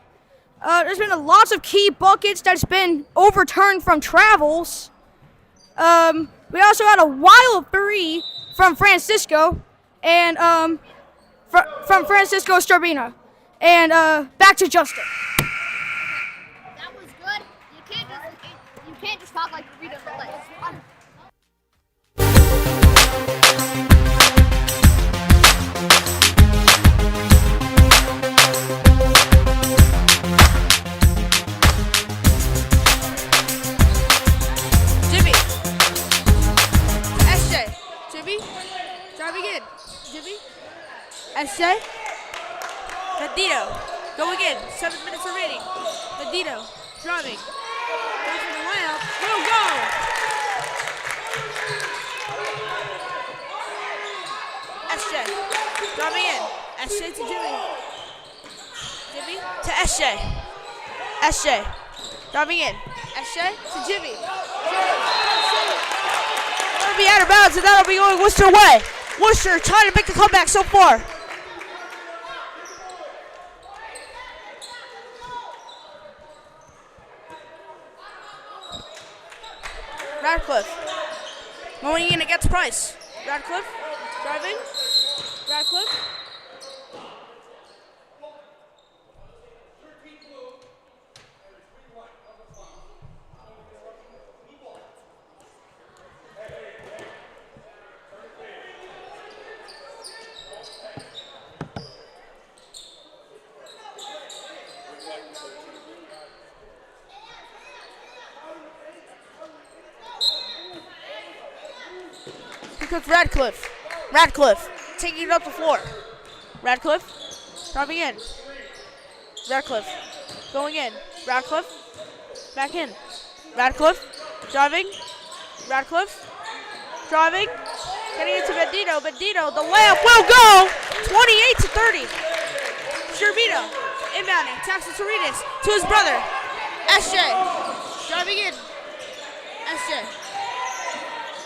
There's been lots of key buckets that's been overturned from travels. We also had a wild three from Francisco and from Francisco Strabina. And back to Justin. That was good. You can't just talk like you read on the list. Jimmy. SJ. Jimmy. Driving in. Jimmy. SJ. Bandito. Go again. 7 minutes remaining. Bandito. Driving. Go for the layup. Will go. SJ. Driving in. SJ to Jimmy. Jimmy to SJ. SJ. Driving in. SJ to Jimmy. That'll be out of bounds, and that'll be going Wooster way. Wooster trying to make the comeback so far. Radcliffe. Going in against Price. Radcliffe. Driving. Radcliffe. Comes Radcliffe. Radcliffe taking it up the floor. Radcliffe driving in. Radcliffe going in. Radcliffe back in. Radcliffe driving. Radcliffe driving. Getting into Bandito. Bandito, the layup will go. 28-30. Sherbino inbounding. Taxel Torides to his brother. SJ driving in. SJ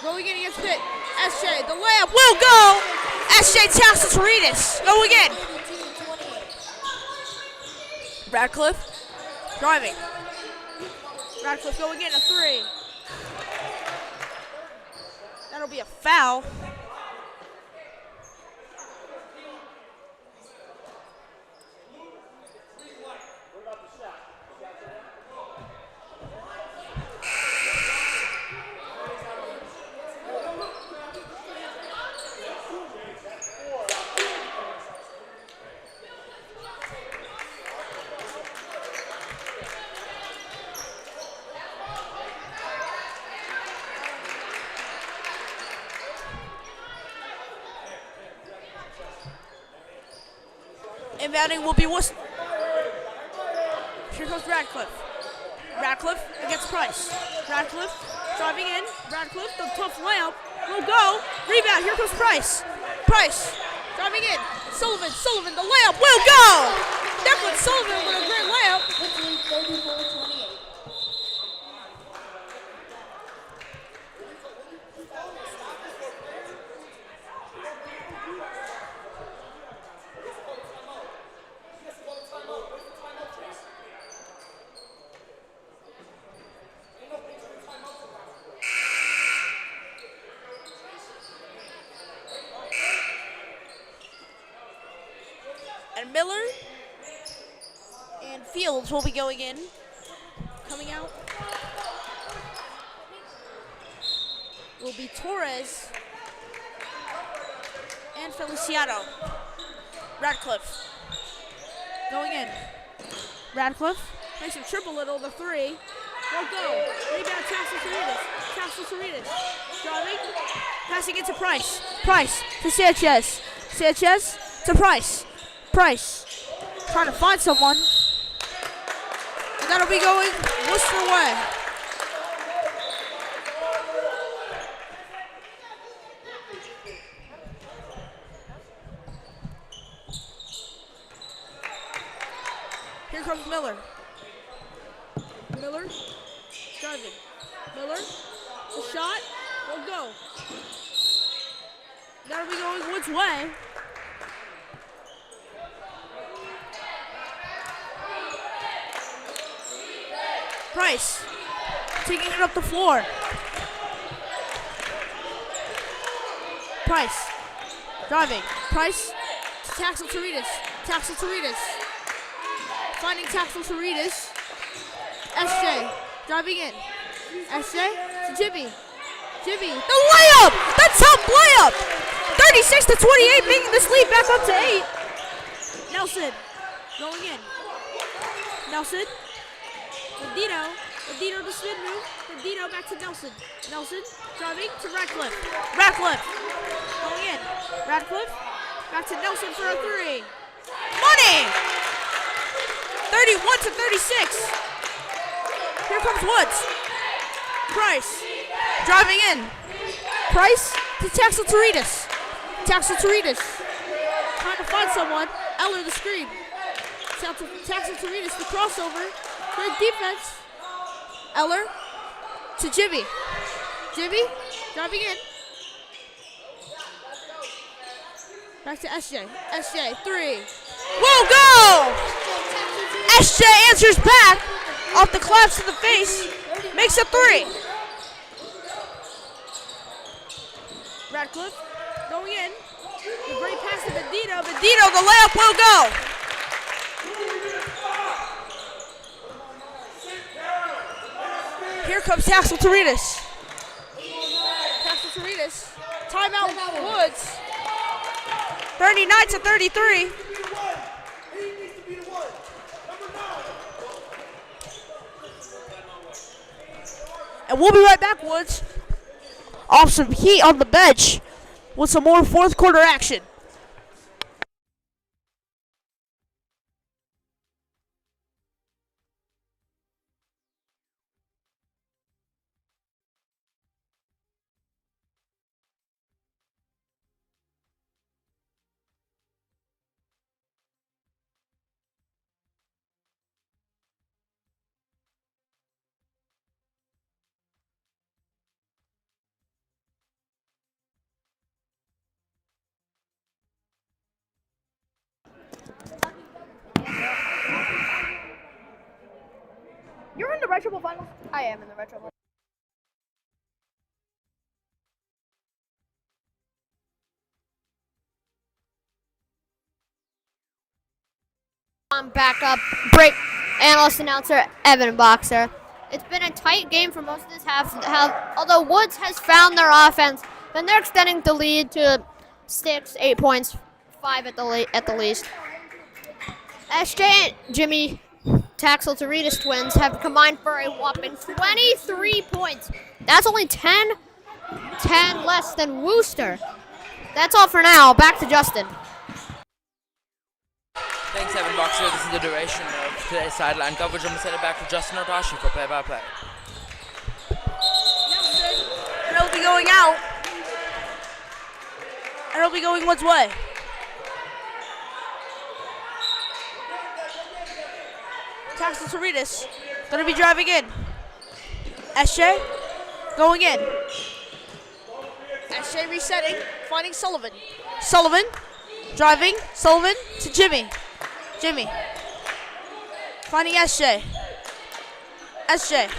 going in against Pitt. SJ, the layup will go. SJ Taxel Torides. Go again. Radcliffe driving. Radcliffe going in a three. That'll be a foul. Inbounding will be Wooster. Here comes Radcliffe. Radcliffe against Price. Radcliffe driving in. Radcliffe, the tough layup will go. Rebound, here comes Price. Price driving in. Sullivan, the layup will go. Declan Sullivan with a great layup. Miller and Fields will be going in. Coming out will be Torres and Feliciano. Radcliffe going in. Radcliffe makes him triple it on the three. Won't go. Rebound Taxel Torides. Driving. Passing it to Price. Price to Sanchez. Sanchez to Price. Price trying to find someone. And that'll be going Wooster way. Here comes Miller. Miller Driving. Miller. The shot. Will go. That'll be going Woods' way. Price. Taking it up the floor. Price. Driving. Price. Taxel Toritas. Taxel Toritas. Finding Taxel Toritas. SJ. Driving in. SJ to Jimmy. Jimmy. The layup! The top layup! 36-28, making this lead back up to 8. Nelson. Going in. Nelson. Dino. Dino to spin move. Dino back to Nelson. Nelson driving to Radcliffe. Radcliffe going in. Radcliffe back to Nelson for a 3. Money! 31-36. Here comes Woods. Price driving in. Price to Taxel Toritas. Taxel Toritas trying to find someone. Eller the screen. Taxel Toritas the crossover. Good defense. Eller to Jimmy. Jimmy driving in. Back to SJ. SJ 3. Will go! SJ answers back off the collapse to the face. Makes a 3. Radcliffe going in. The great pass to Bendito. Bendito, the layup will go. Here comes Taxel Toritas. Taxel Toritas. Timeout Woods. 39-33. And we'll be right back, Woods. Off some heat on the bench with some more fourth quarter action. You're in the Retro Bowl finals? I am in the Retro Bowl. I'm backup break analyst announcer Evan Boxer. It's been a tight game for most of this half. Although Woods has found their offense, then they're extending the lead to 6, 8 points, 5 at the least. SJ and Jimmy Taxel Toritas twins have combined for a whopping 23 points. That's only 10 less than Wooster. That's all for now. Back to Justin. Thanks, Evan Boxer. This is the duration of today's sideline coverage. I'm going to send it back to Justin Otoshi for play-by-play. And it'll be going out. And it'll be going Woods' way. Taxel Toritas going to be driving in. SJ going in. SJ resetting, finding Sullivan. Sullivan driving. Sullivan to Jimmy. Jimmy finding SJ. SJ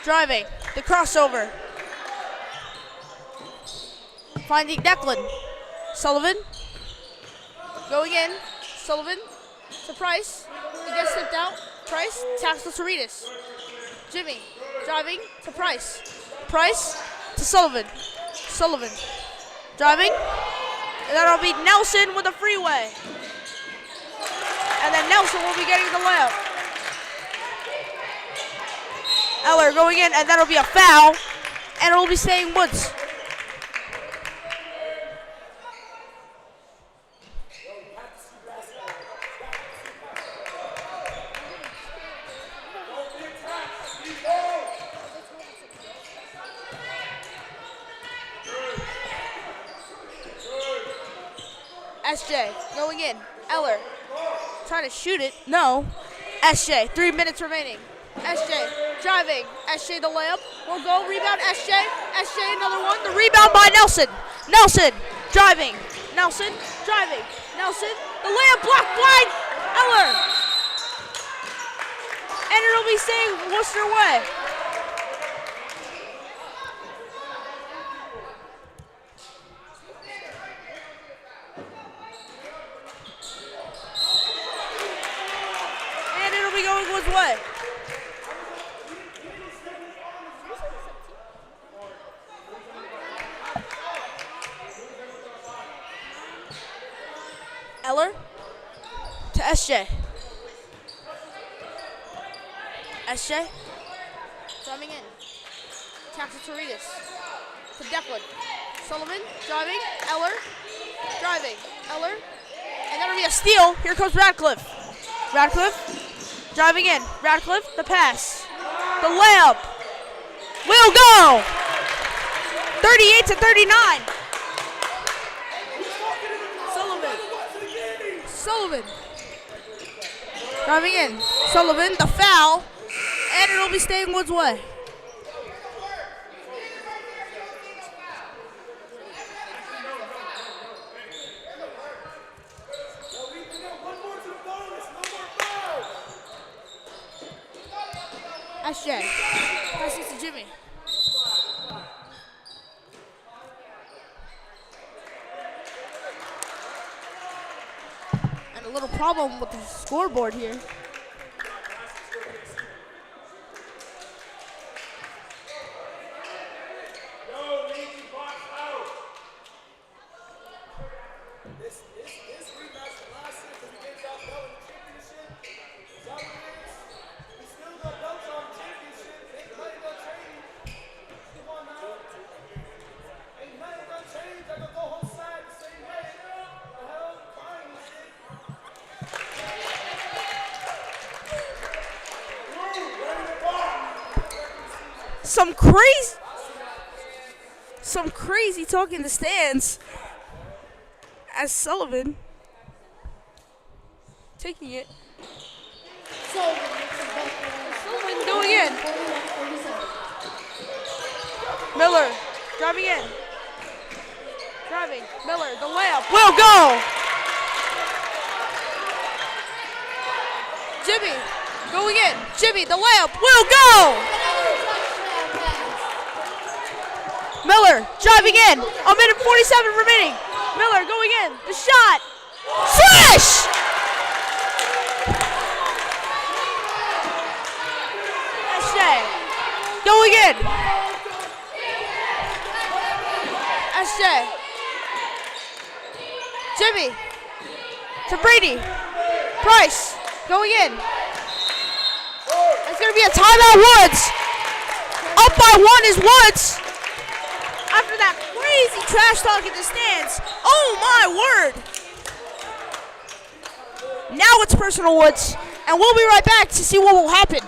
driving. The crossover. Finding Declan. Sullivan going in. Sullivan to Price. He gets slipped out. Price, Taxel Toritas. Jimmy driving to Price. Price to Sullivan. Sullivan driving. And that'll be Nelson with a freeway. And then Nelson will be getting the layup. Eller going in, and that'll be a foul. And it'll be staying Woods. SJ going in. Eller trying to shoot it. No. SJ, 3 minutes remaining. SJ driving. SJ the layup. Will go. Rebound. SJ. SJ another one. The rebound by Nelson. Nelson driving. Nelson driving. Nelson. The layup blocked by Eller. And it'll be staying Worcester way. And it'll be going Woods' way. Eller to SJ. SJ driving in. Tackle to Ritas. To Declan. Sullivan driving. Eller driving. Eller. And that'll be a steal. Here comes Radcliffe. Radcliffe driving in. Radcliffe the pass. The layup. Will go. 38-39. Sullivan. Driving in. Sullivan, the foul. And it'll be staying Woods' way. SJ. Passes to Jimmy. And a little problem with the scoreboard here. Some crazy talk in the stands as Sullivan taking it. Sullivan going in. Miller driving in. Driving. Miller, the layup will go. Jimmy going in. Jimmy, the layup will go. Miller driving in. A minute 47 remaining. Miller going in. The shot. Fresh! SJ going in. SJ. Jimmy to Brady. Price going in. It's going to be a timeout Woods. Up by one is Woods. After that crazy trash talk in the stands. Oh my word. Now it's personal Woods. And we'll be right back to see what will happen.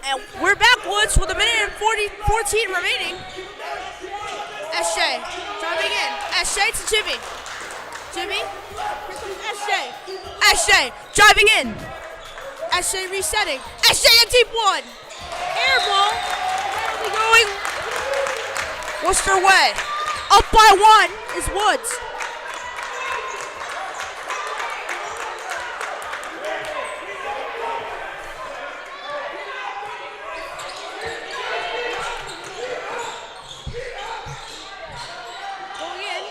And we're back, Woods, with a minute and 14 remaining. SJ driving in. SJ to Jimmy. Jimmy. Here comes SJ. SJ driving in. SJ resetting. SJ a deep one. Air ball. Barely going Wooster way. Up by 1 is Woods. Going in.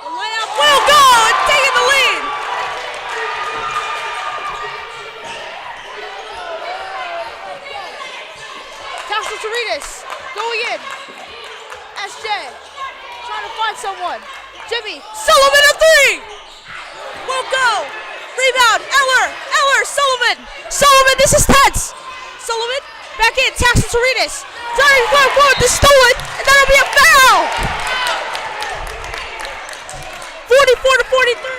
The layup will go and taking the lead. Castro Torides going in. SJ trying to find someone. Jimmy Sullivan a 3. Won't go. Rebound. Eller. Sullivan. Sullivan. This is tense. Sullivan back in. Castro Torides. Driving by 1. This stolen. And that'll be a foul. 44 to 43.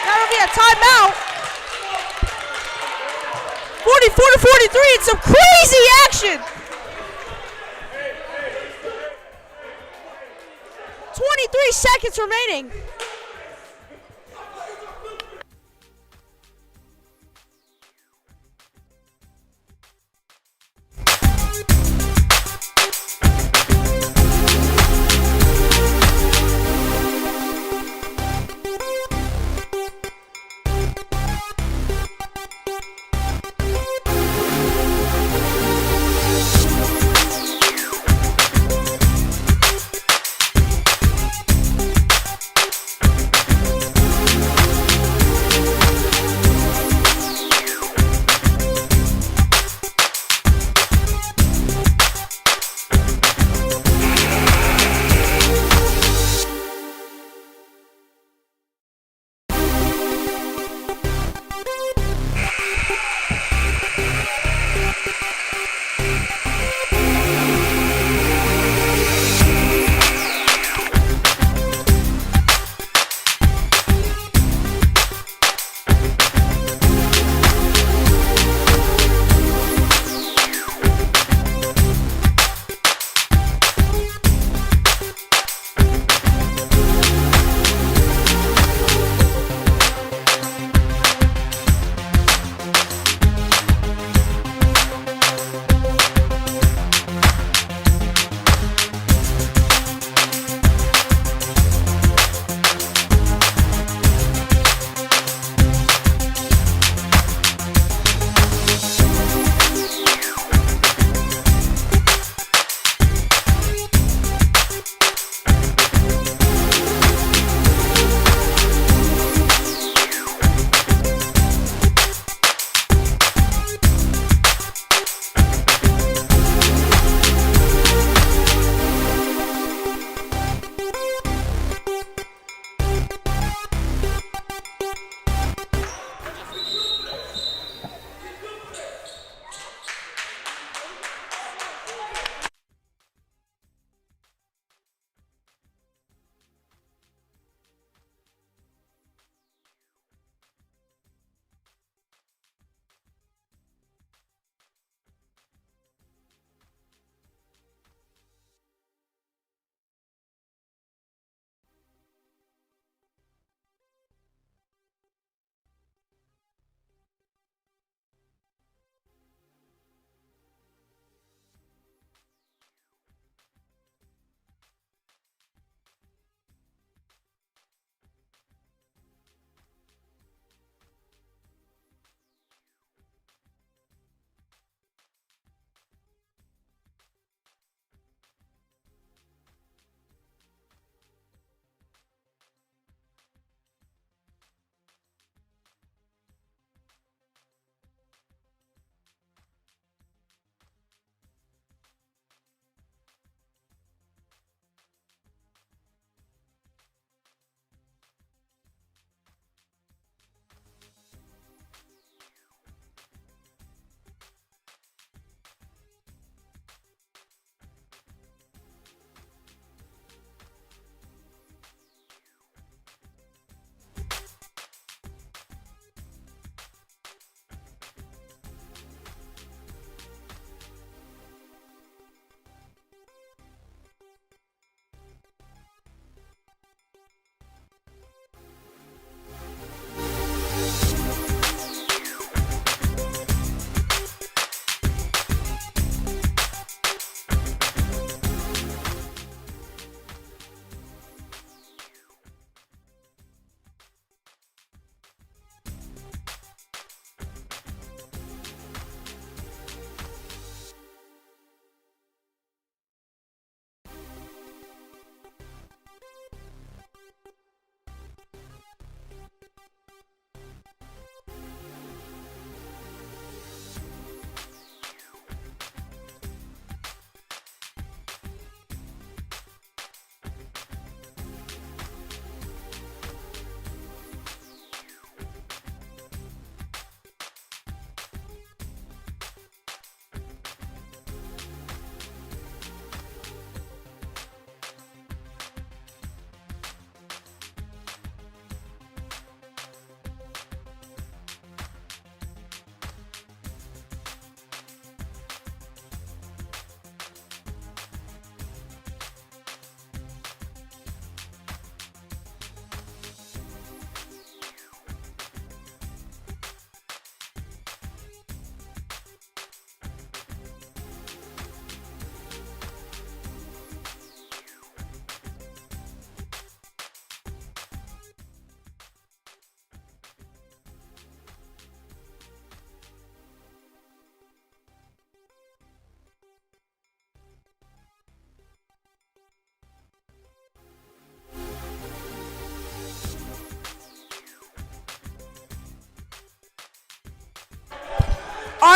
That'll be a timeout. 44 to 43, it's some crazy action. 23 seconds remaining.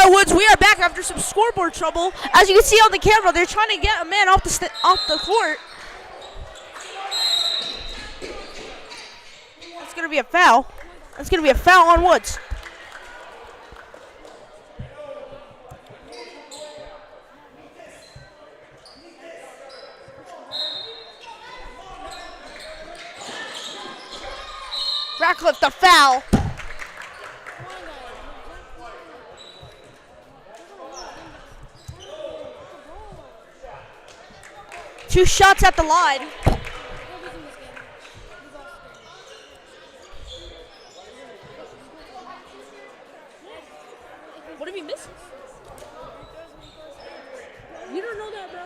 right, Woods, we are back after some scoreboard trouble. As you can see on the camera, they're trying to get a man off the court. That's going to be a foul. That's going to be a foul on Woods. Ratcliffe, the foul. Two shots at the line. What if he misses? You don't know that, bro.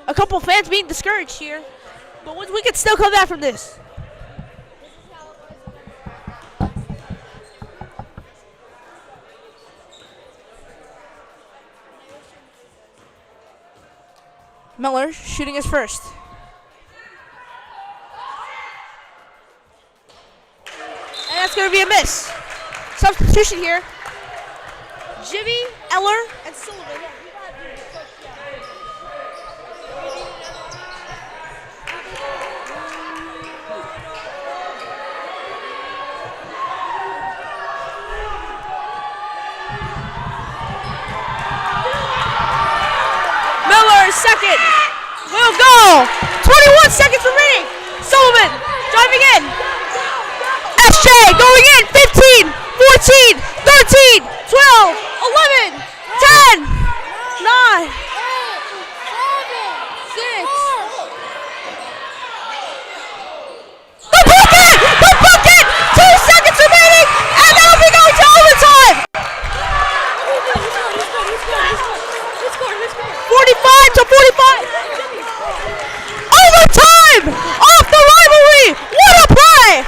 A couple fans being discouraged here, but we could still come back from this. Miller shooting his first. And that's going to be a miss. Substitution here. Jimmy, Eller, and Sullivan. Second. Will go. 21 seconds remaining. Sullivan driving in. SJ going in. 15, 14, 13, 12, 11, 10, 9, 6. The bucket! The bucket! 2 seconds remaining. And now we go to overtime. 45 to 45. Overtime! Off the rivalry! What a play!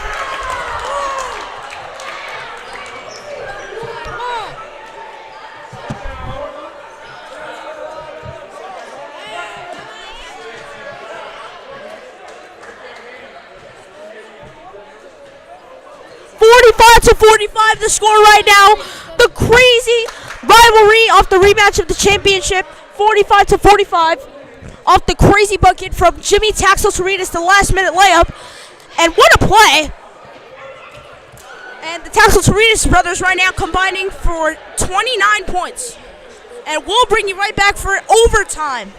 To 45 the score right now. The crazy rivalry off the rematch of the championship. 45 to 45 off the crazy bucket from Jimmy Taxel Toritas, the last minute layup. And what a play. And the Taxel Toritas brothers right now combining for 29 points. And we'll bring you right back for overtime.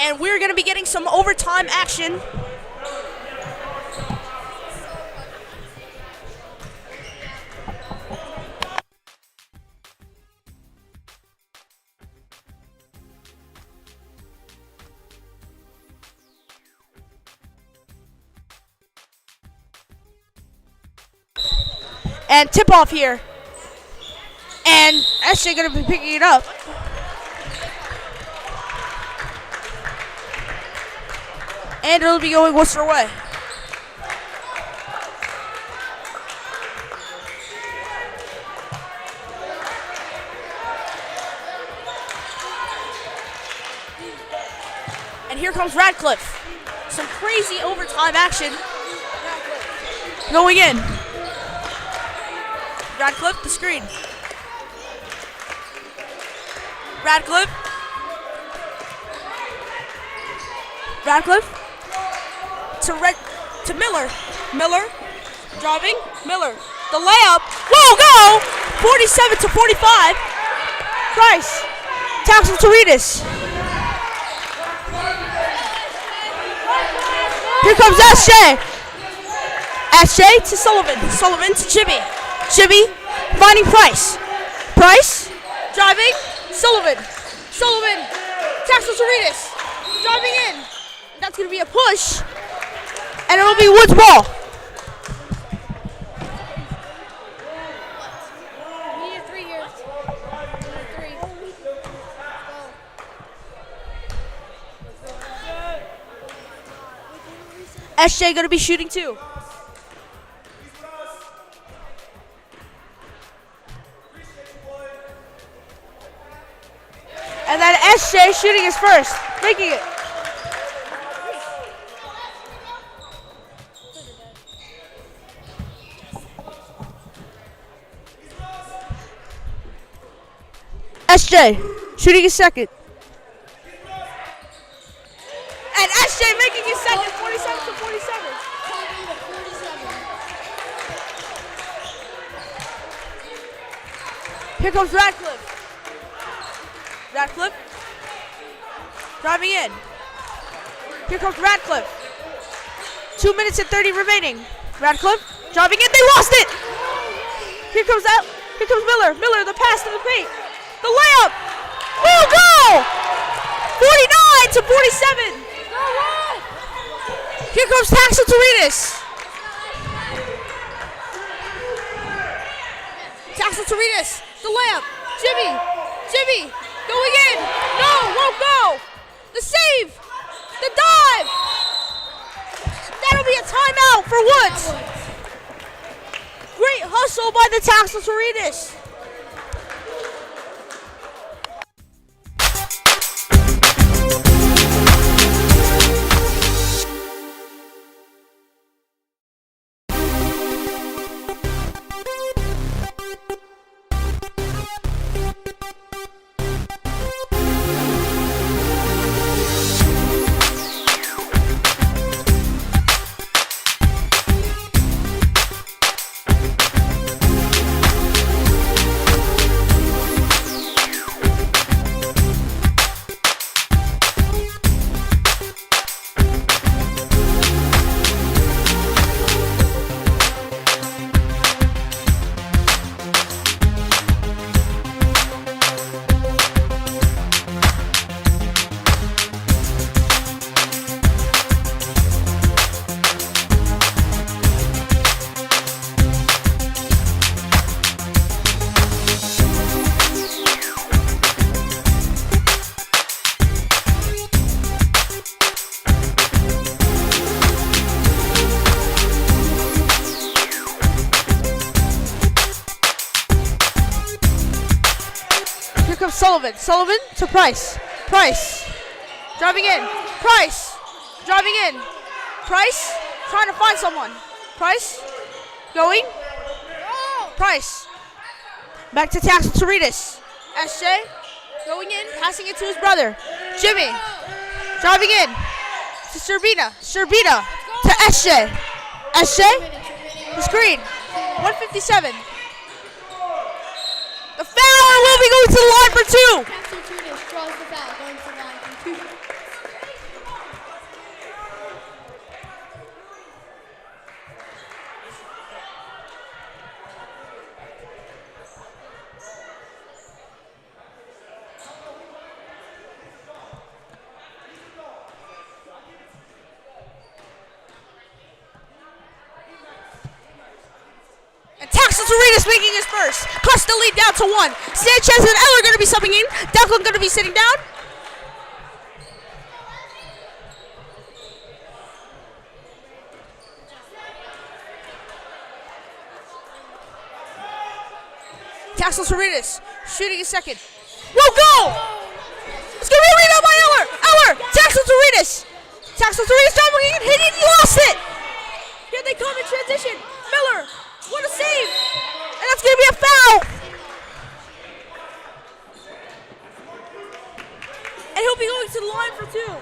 And we're going to be getting some overtime action. And tip off here. And SJ going to be picking it up. And it'll be going Worcester way. And here comes Radcliffe. Some crazy overtime action. Going in. Radcliffe, the screen. Radcliffe. Radcliffe. To Miller. Miller. Driving. Miller. The layup. Whoa, go! 47 to 45. Price. Taxel Toritas. Here comes SJ. SJ to Sullivan. Sullivan to Jimmy. Jimmy finding Price. Price driving. Sullivan. Sullivan. Tackles Toritas. Driving in. That's going to be a push. And it'll be Woods' ball. SJ going to be shooting too. And then SJ shooting his first, making it. SJ shooting his second. And SJ making his second, 47 to 47. Here comes Radcliffe. Radcliffe driving in. Here comes Radcliffe. 2 minutes and 30 remaining. Radcliffe driving in. They lost it. Here comes that. Here comes Miller. Miller, the pass to the paint. The layup. Will go. 49 to 47. Here comes Taxel Toritas. Taxel Toritas, the layup. Jimmy, Jimmy, going in. No, won't go. The save, the dive. That'll be a timeout for Woods. Great hustle by the Taxel Toritas. Sullivan. Sullivan to Price. Price driving in. Price driving in. Price trying to find someone. Price going. Price back to Taxel Toritas. SJ going in, passing it to his brother. Jimmy driving in to Sherbina. Sherbina to SJ. SJ the screen. 157. The foul will be going to the line for two. Taxel Toritas making his first. Cuts the lead down to 1. Sanchez and Eller going to be subbing in. Declan going to be sitting down. Taxel Toritas shooting his second. Will go! It's going to be a rebound by Eller. Eller! Taxel Toritas. Taxel Toritas driving in, hitting, he lost it. Here they come in transition. Miller. What a save! And that's going to be a foul! And he'll be going to the line for two.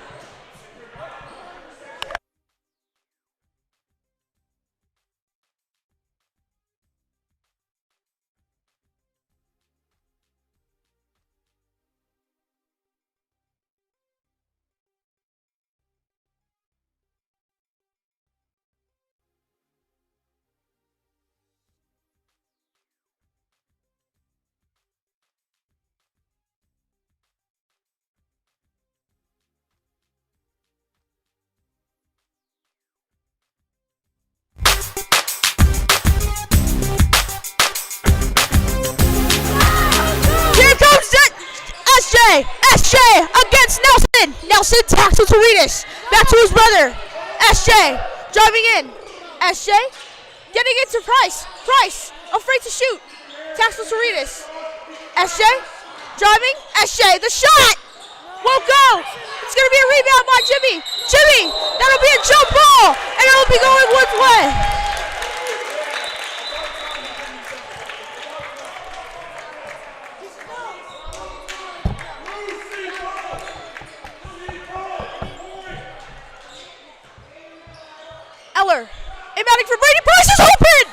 Nelson tackles Toritas. Back to his brother. SJ driving in. SJ getting it to Price. Price afraid to shoot. Tackles Toritas. SJ driving. SJ the shot. Won't go. It's going to be a rebound by Jimmy. Jimmy, that'll be a jump ball. And it'll be going Woods' way. Eller, inbounding for Brady. Price is open!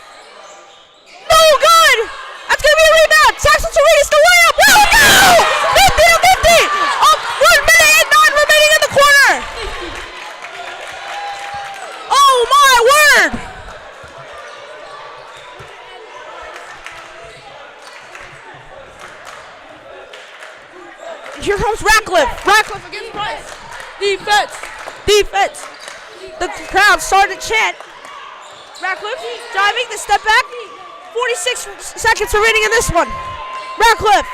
No good! That's going to be a rebound. Saxon Toritas, the layup. Will go! 50 to 50! 1 minute and 9 remaining in the corner. Oh my word! And here comes Ratcliffe. Ratcliffe against Price. Defense! Defense! The crowd started to chant. Ratcliffe driving the step back. 46 seconds remaining in this one. Ratcliffe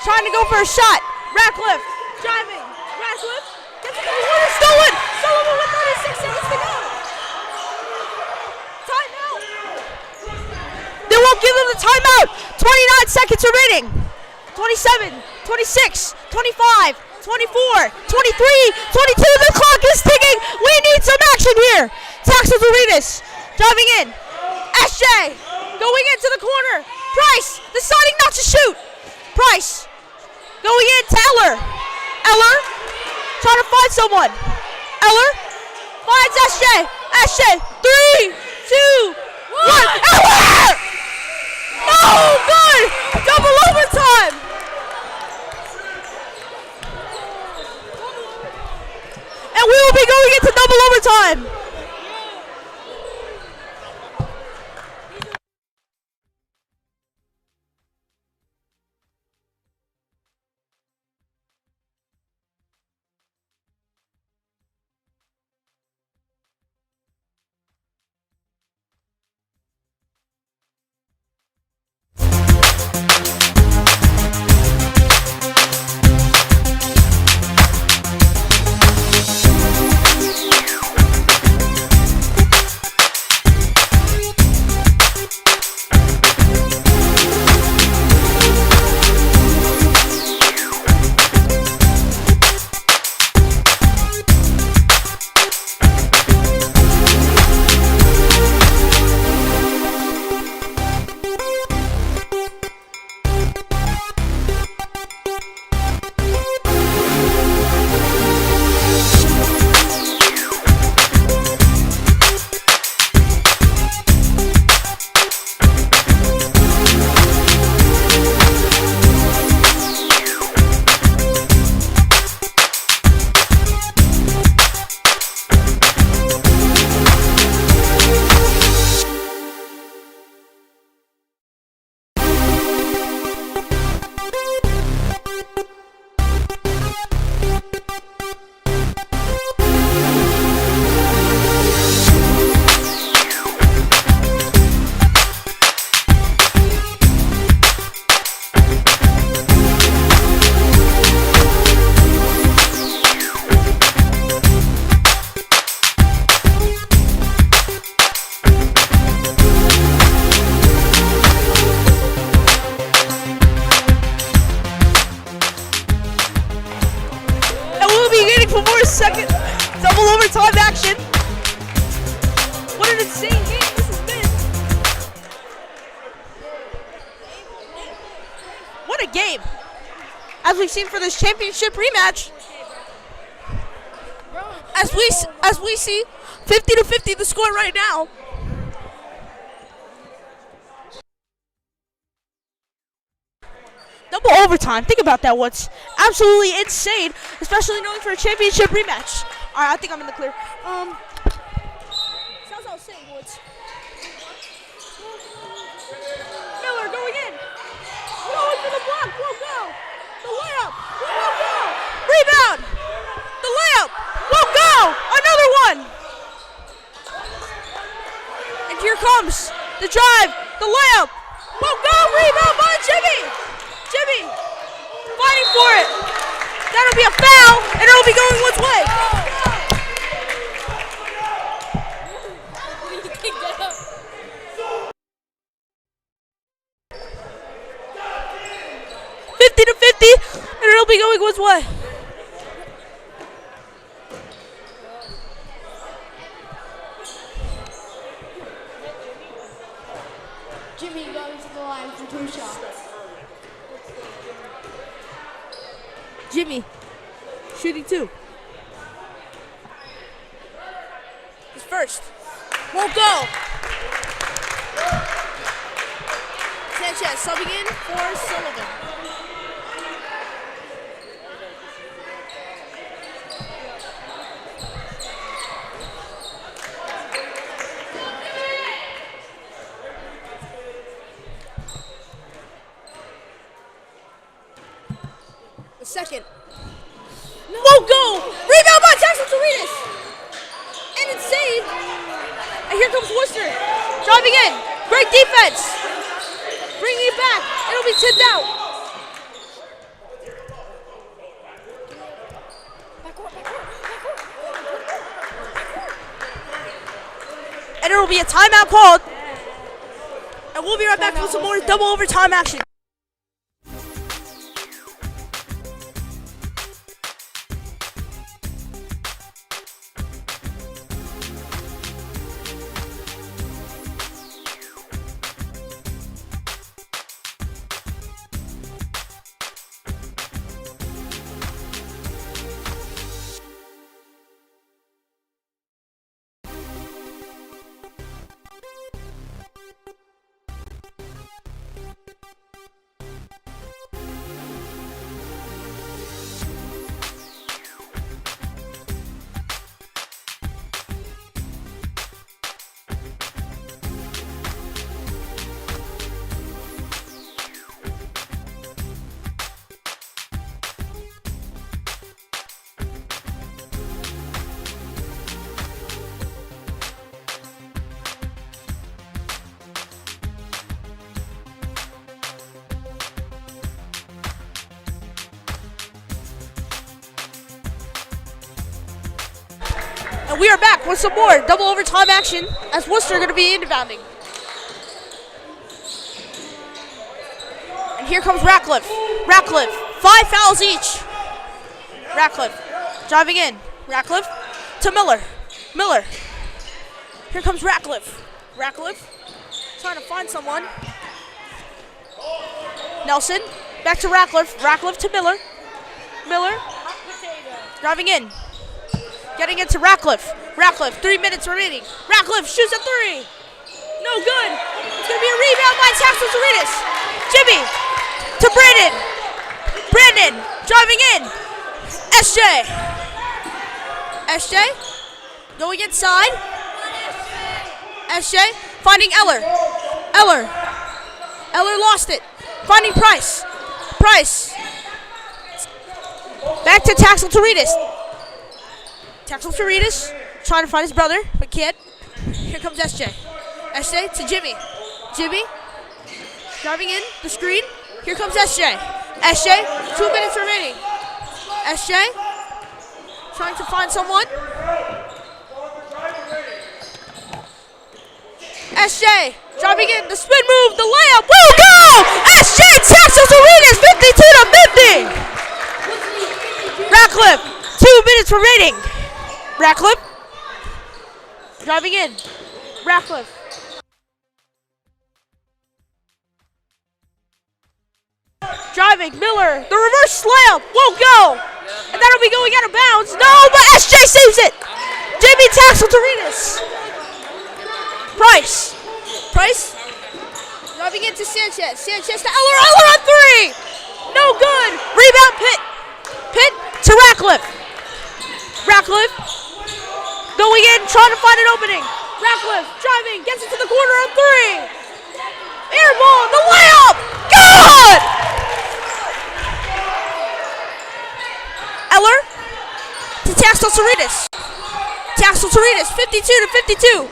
trying to go for a shot. Ratcliffe driving. Ratcliffe gets it to the corner. Stolen. Stolen with 36 seconds to go. Timeout. They won't give them the timeout. 29 seconds remaining. 27, 26, 25. 24, 23, 22, the clock is ticking. We need some action here. Taxel Doritas driving in. SJ going into the corner. Price deciding not to shoot. Price going in to Eller. Eller trying to find someone. Eller finds SJ. SJ, 3, 2, 1. Eller! No good! Double overtime! And we will be going into double overtime. Second double overtime action. What an insane game this has been. What a game. As we've seen for this championship rematch. As we see 50 to 50 the score right now. Double overtime. Think about that. What's absolutely insane, especially knowing for a championship rematch. All right, I think I'm in the clear. Sounds all insane, Woods. Miller going in. Going for the block. Won't go. The layup. Won't go. Rebound. The layup. Won't go. Another one. And here comes the drive. The layup. Won't go. Rebound by Jimmy. Jimmy fighting for it. That'll be a foul, and it'll be going Woods' way. 50-50, and it'll be going Woods' way. Jimmy going to the line for 2 shots. Jimmy, shooting 2. He's first. Won't go. Sanchez subbing in for Sullivan. Second. No. Won't go! Rebound by Jackson Torides! And it's saved. And here comes Wooster. Driving in. Great defense. Bringing it back. It'll be tipped out. And it'll be a timeout called. And we'll be right back with some more double overtime action. And we are back with some more double overtime action as Wooster are going to be inbounding. And here comes Ratcliffe. Ratcliffe, 5 fouls each. Ratcliffe driving in. Ratcliffe to Miller. Miller. Here comes Ratcliffe. Ratcliffe trying to find someone. Nelson back to Ratcliffe. Ratcliffe to Miller. Miller driving in. Getting into Ratcliffe. Ratcliffe, 3 minutes remaining. Ratcliffe shoots a 3. No good. It's going to be a rebound by Taxel Torides. Jimmy to Brandon. Brandon driving in. SJ. SJ going inside. SJ finding Eller. Eller lost it. Finding Price. Price. Back to Taxel Torides. Taxel Torides trying to find his brother, but can't. Here comes SJ. SJ to Jimmy. Jimmy driving in the screen. Here comes SJ. SJ, 2 minutes remaining. SJ trying to find someone. SJ driving in the spin move, the layup. Will go! SJ Taxel Torides, 52-50. Ratcliffe, 2 minutes remaining. Ratcliffe driving in. Ratcliffe. Driving, Miller, the reverse slam won't go. And that'll be going out of bounds. No, but SJ saves it. Jimmy Taxel Torides. Price driving into Sanchez. Sanchez to Eller. Eller on 3. No good. Rebound Pitt. Pitt to Ratcliffe. Ratcliffe going in, trying to find an opening. Ratcliffe driving, gets it to the corner on 3. Air ball, the layup. Good! Eller to Taxel Torides. Taxel Torides, 52-52.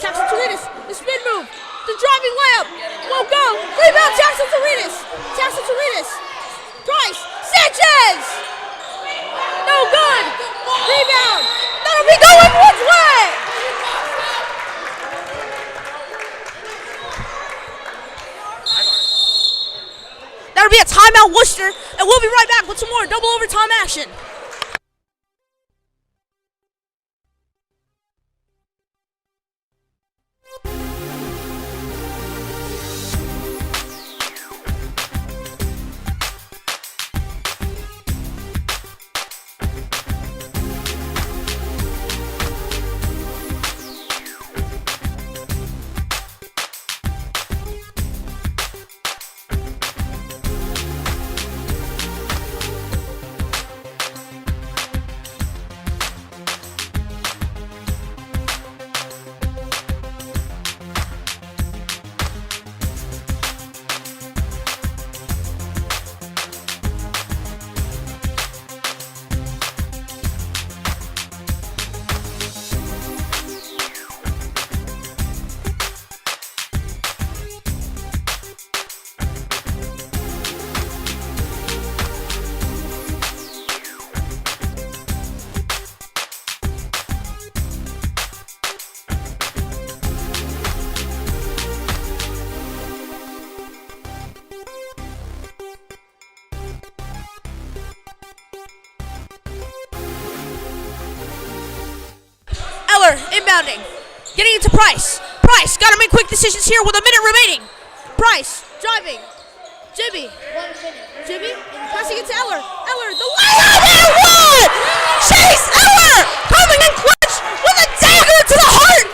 Taxel Torides, the spin move, the driving layup. Won't go. Rebound, Taxel Torides. Taxel Torides. Price. Sanchez! No good. Rebound. That'll be going Woods' way. That'll be a timeout, Wooster, and we'll be right back with some more double overtime action. Inbounding. Getting it to Price. Price got to make quick decisions here with a minute remaining. Price driving. Jimmy. Passing it to Eller. Eller, the layup and one! Chase Eller coming in clutch with a dagger to the heart.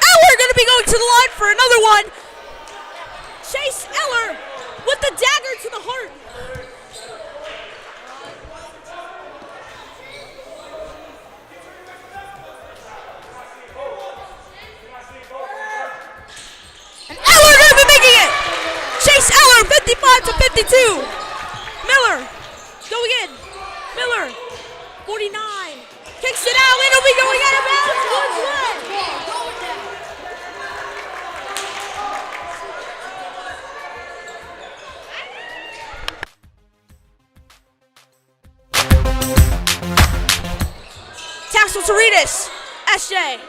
Eller going to be going to the line for another one. Chase Eller with the dagger to the heart. Chase Eller, 55 to 52. Miller, going in. Miller, 49. Kicks it out. It'll be going out of bounds. Woods way. Tassel to Reedus. SJ.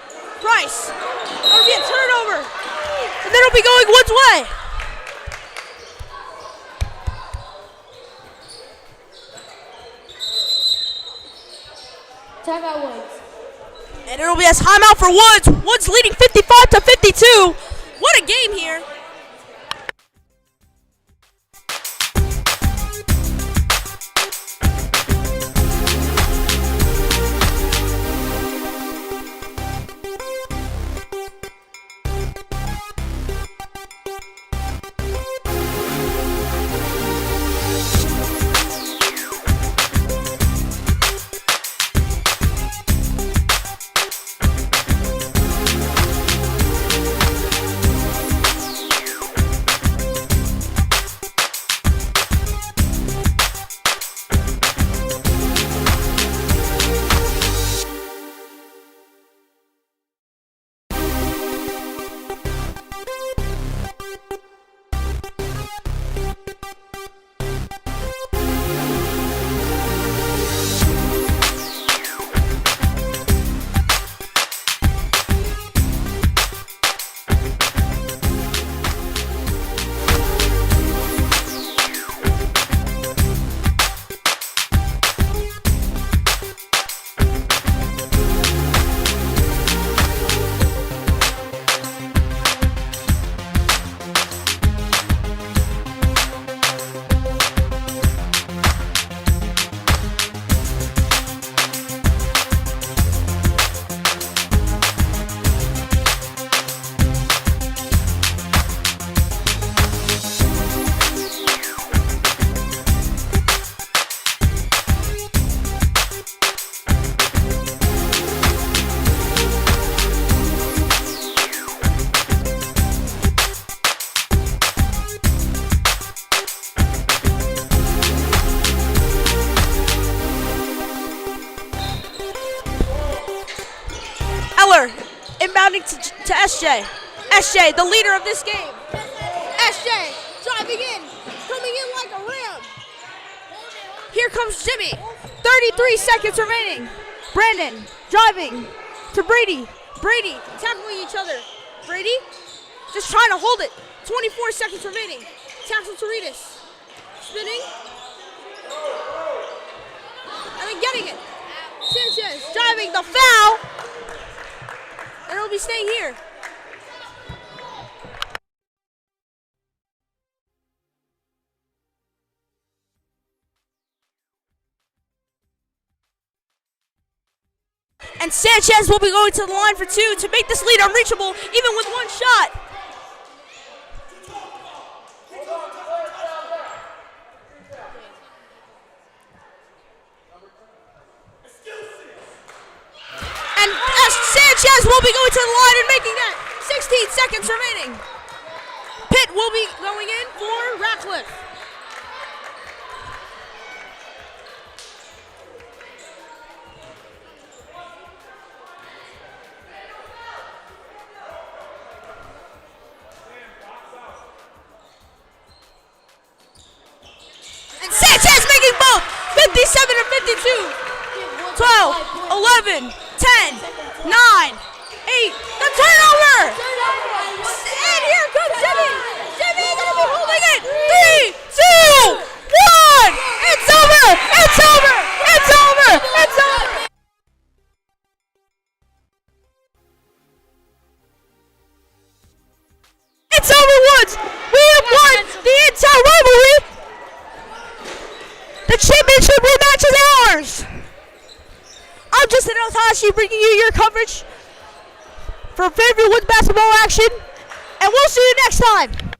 Price. That'll be a turnover. And then it'll be going Woods way. Timeout Woods. And it'll be a timeout for Woods. Woods leading 55 to 52. What a game here. Inbounding to SJ. SJ, the leader of this game. SJ driving in, coming in like a ram. comes Jimmy. 33 seconds remaining. Brandon driving to Brady. Brady tackling each other. Brady just trying to hold it. 24 seconds remaining. Tackle to Ritas. Spinning. And then getting it. Sanchez driving the foul. And it'll be staying here. And Sanchez will be going to the line for 2 to make this lead unreachable, even with one shot. And Sanchez will be going to the line and making that. 16 seconds remaining. Pitt will be going in for Ratcliffe. And Sanchez making both. 57 and 52. 12, 11, 10, 9, 8. The turnover! And here comes Jimmy! Jimmy gonna be holding it! 3, 2, 1! It's over! It's over! It's over! It's over! It's over, Woods! We have won the entire rivalry! The championship rematch is ours! I'm Justin Otoshi bringing you your coverage for Fairfield Woods basketball action, and we'll see you next time.